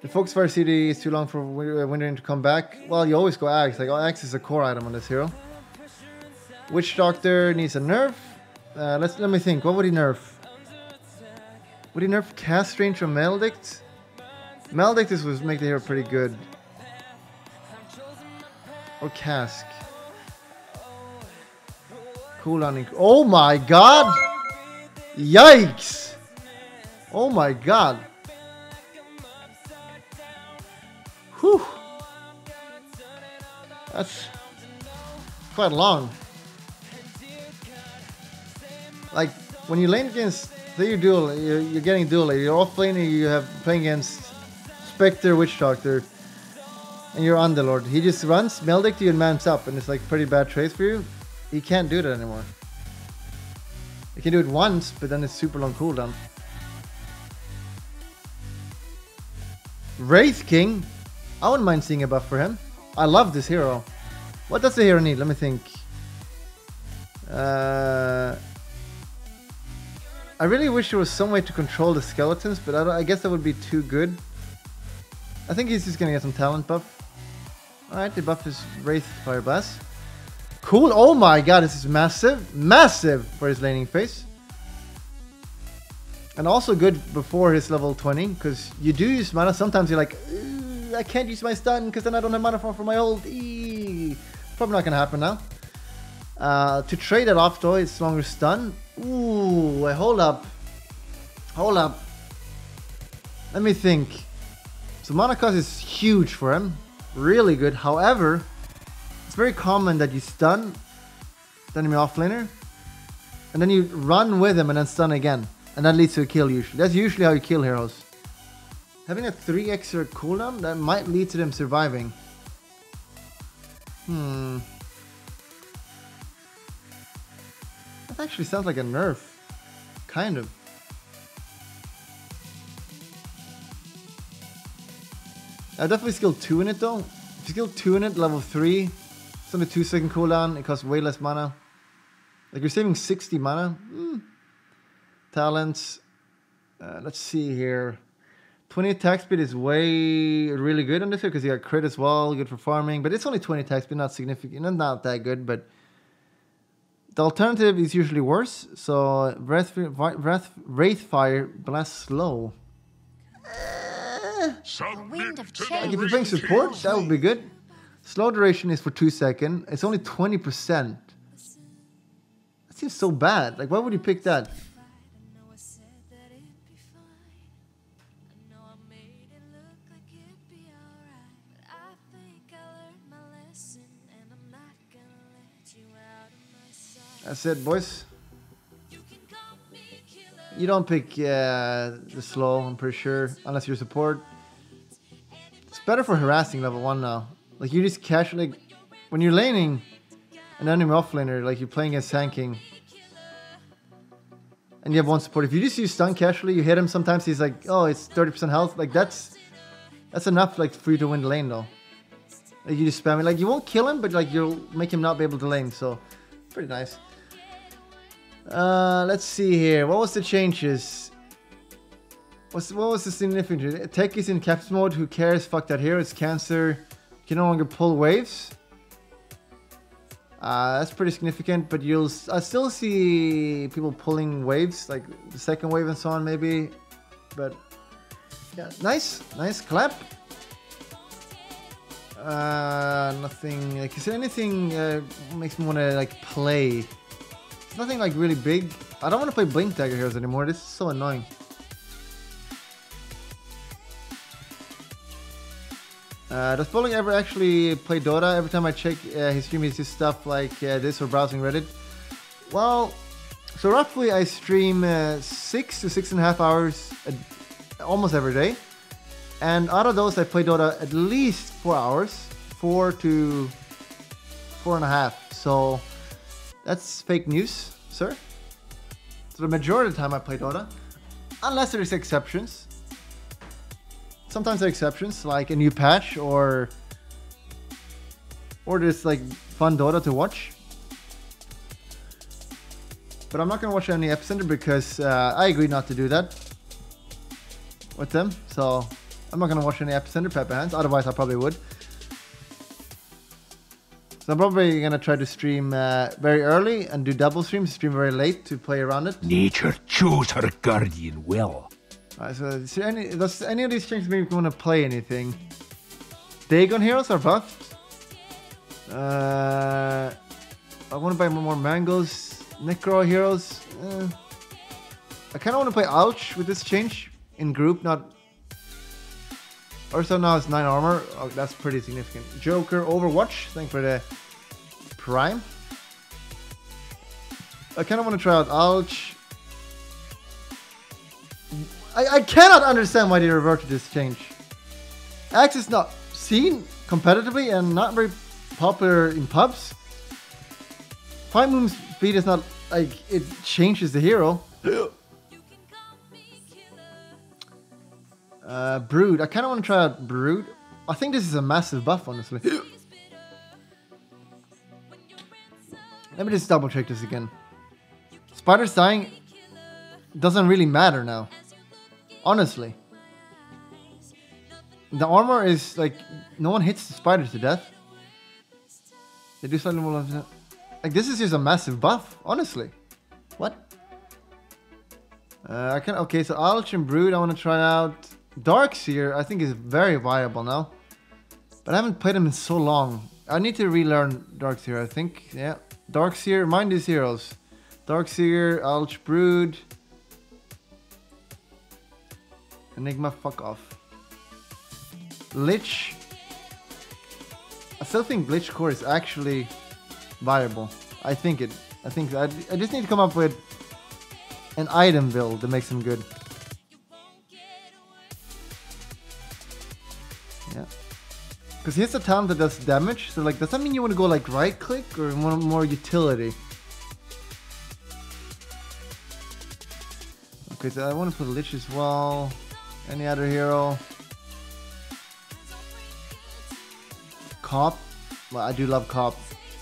The Focus Fire CD is too long for Wintering to come back. Well, you always go Axe. Like Axe is a core item on this hero. Witch Doctor needs a nerf. Let me think. What would he nerf? Would he nerf Cast Range from Maledict? Maledict would make the hero pretty good. Or Cask. Cooldown. Oh my god! Yikes! Oh my god! Whew! That's quite long. Like when you lane against, say you duel, you're getting duel, you're off laning, you have playing against Spectre, Witch Doctor, and you're Underlord. He just runs, Maledict you and mans up, and it's like pretty bad trades for you. He can't do that anymore. You can do it once, but then it's super long cooldown. Wraith King, I wouldn't mind seeing a buff for him. I love this hero. What does the hero need? Let me think. I really wish there was some way to control the skeletons, but I guess that would be too good. I think he's just gonna get some talent buff. Alright, the buff is Wraith Fire Blast. Cool. Oh my god, this is massive. Massive for his laning phase. And also good before his level 20, because you do use mana. Sometimes you're like, I can't use my stun because then I don't have mana for my ult. Probably not going to happen now. To trade it off though, it's longer stun. Ooh, wait, hold up. Hold up. Let me think. So mana cost is huge for him. Really good. However, it's very common that you stun the enemy offlaner, and then you run with him and then stun again. And that leads to a kill usually. That's usually how you kill heroes. Having a 3 extra cooldown, that might lead to them surviving. That actually sounds like a nerf. Kind of. I definitely skill 2 in it though. If you skill 2 in it, level 3, it's only 2-second cooldown, it costs way less mana. Like you're saving 60 mana. Talents. Let's see here. 20 attack speed is really good on this here because you got crit as well, good for farming. But it's only 20 attack speed, not significant, not that good. But the alternative is usually worse. So Wraithfire Blast Slow. Like if you're playing support, that would be good. Slow duration is for 2 seconds. It's only 20%. That seems so bad. Like, why would you pick that? That's it, boys. You don't pick the slow, I'm pretty sure, unless you're support. It's better for harassing level 1 now. Like, you just casually, when you're laning an enemy offlaner, like you're playing as Sand King, and you have 1 support. If you just use stun casually, you hit him, sometimes he's like, oh, it's 30% health. Like, that's enough, like, for you to win the lane, though. Like, you just spam it. Like, you won't kill him, but, like, you'll make him not be able to lane, so pretty nice. Let's see here. What was the changes? What was the significant? Tech is in caps mode. Who cares? Fuck that hero. It's cancer. You can no longer pull waves. That's pretty significant, but I still see people pulling waves, like the second wave and so on, maybe. But yeah, nice clap. Nothing. Like, is there anything makes me want to like play? It's nothing like really big. I don't want to play Blink Dagger heroes anymore. This is so annoying. Does Bulldog ever actually play Dota? Every time I check his stream, he's just stuff like this or browsing Reddit. Well, so roughly I stream 6 to 6.5 hours almost every day. And out of those, I play Dota at least 4 hours. 4 to 4.5. So that's fake news, sir. So the majority of the time I play Dota. Unless there's exceptions. Sometimes there are exceptions, like a new patch or there's like fun Dota to watch. But I'm not going to watch any Epicenter because I agreed not to do that with them. So I'm not going to watch any Epicenter Pepper Hands, otherwise I probably would. So I'm probably going to try to stream very early and do double streams, stream very late to play around it. Nature chose her guardian well. Alright, so does any of these changes make me want to play anything? Dagon heroes are buffed. I want to buy more mangoes. Necro heroes. I kind of want to play Ouch with this change in group, not. Also now it's 9 armor. Oh, that's pretty significant. Joker, Overwatch. Thanks for the Prime. I kind of want to try out Ouch. I cannot understand why they reverted this change. Axe is not seen competitively and not very popular in pubs. 5 moves speed is not like it changes the hero. Brood. I kind of want to try out Brood. I think this is a massive buff, honestly. Let me just double check this again. Spider's dying doesn't really matter now. Honestly. The armor is like, no one hits the spiders to death. They do slightly more. Like, this is just a massive buff, honestly. What? Okay, so Alch and Brood, I want to try out. Darkseer, I think is very viable now. But I haven't played him in so long. I need to relearn Darkseer, I think. Yeah. Darkseer, mind these heroes. Darkseer, Alch, Brood. Enigma, fuck off. Lich. I still think Lich Core is actually viable. I think I just need to come up with an item build that makes him good. Yeah. Because he has a talent that does damage, so like, does that mean you want to go like right click or you want more utility? Okay, so I want to put Lich as well. Any other hero? Cop. Well, I do love Cop.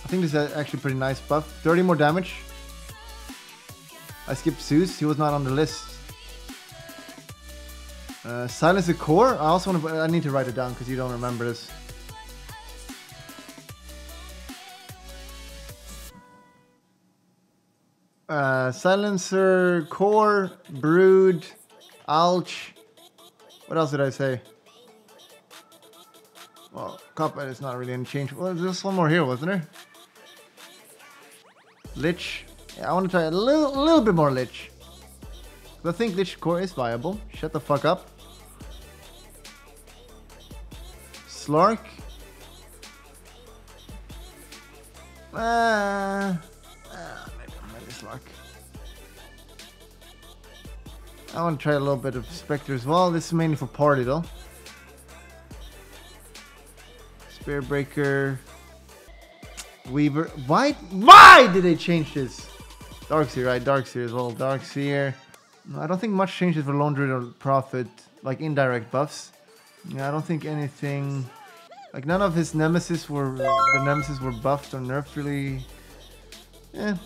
I think this is actually pretty nice buff. 30 more damage. I skipped Zeus. He was not on the list. Silence the Core. I also want to. I need to write it down because you don't remember this. Silencer, Core, Brood, Alch. What else did I say? Well, Cuphead is not really any change. Well, there's one more here, wasn't there? Lich. Yeah, I want to try a little bit more Lich. I think Lich Core is viable. Shut the fuck up. Slark. Maybe Slark. I want to try a little bit of Spectre as well. This is mainly for party though. Spearbreaker. Weaver. Why did they change this? Darkseer, right? Darkseer as well. Darkseer. I don't think much changes for Lone Druid or Prophet, like indirect buffs. Yeah, I don't think anything. Like none of his nemesis were buffed or nerfed really. Yeah,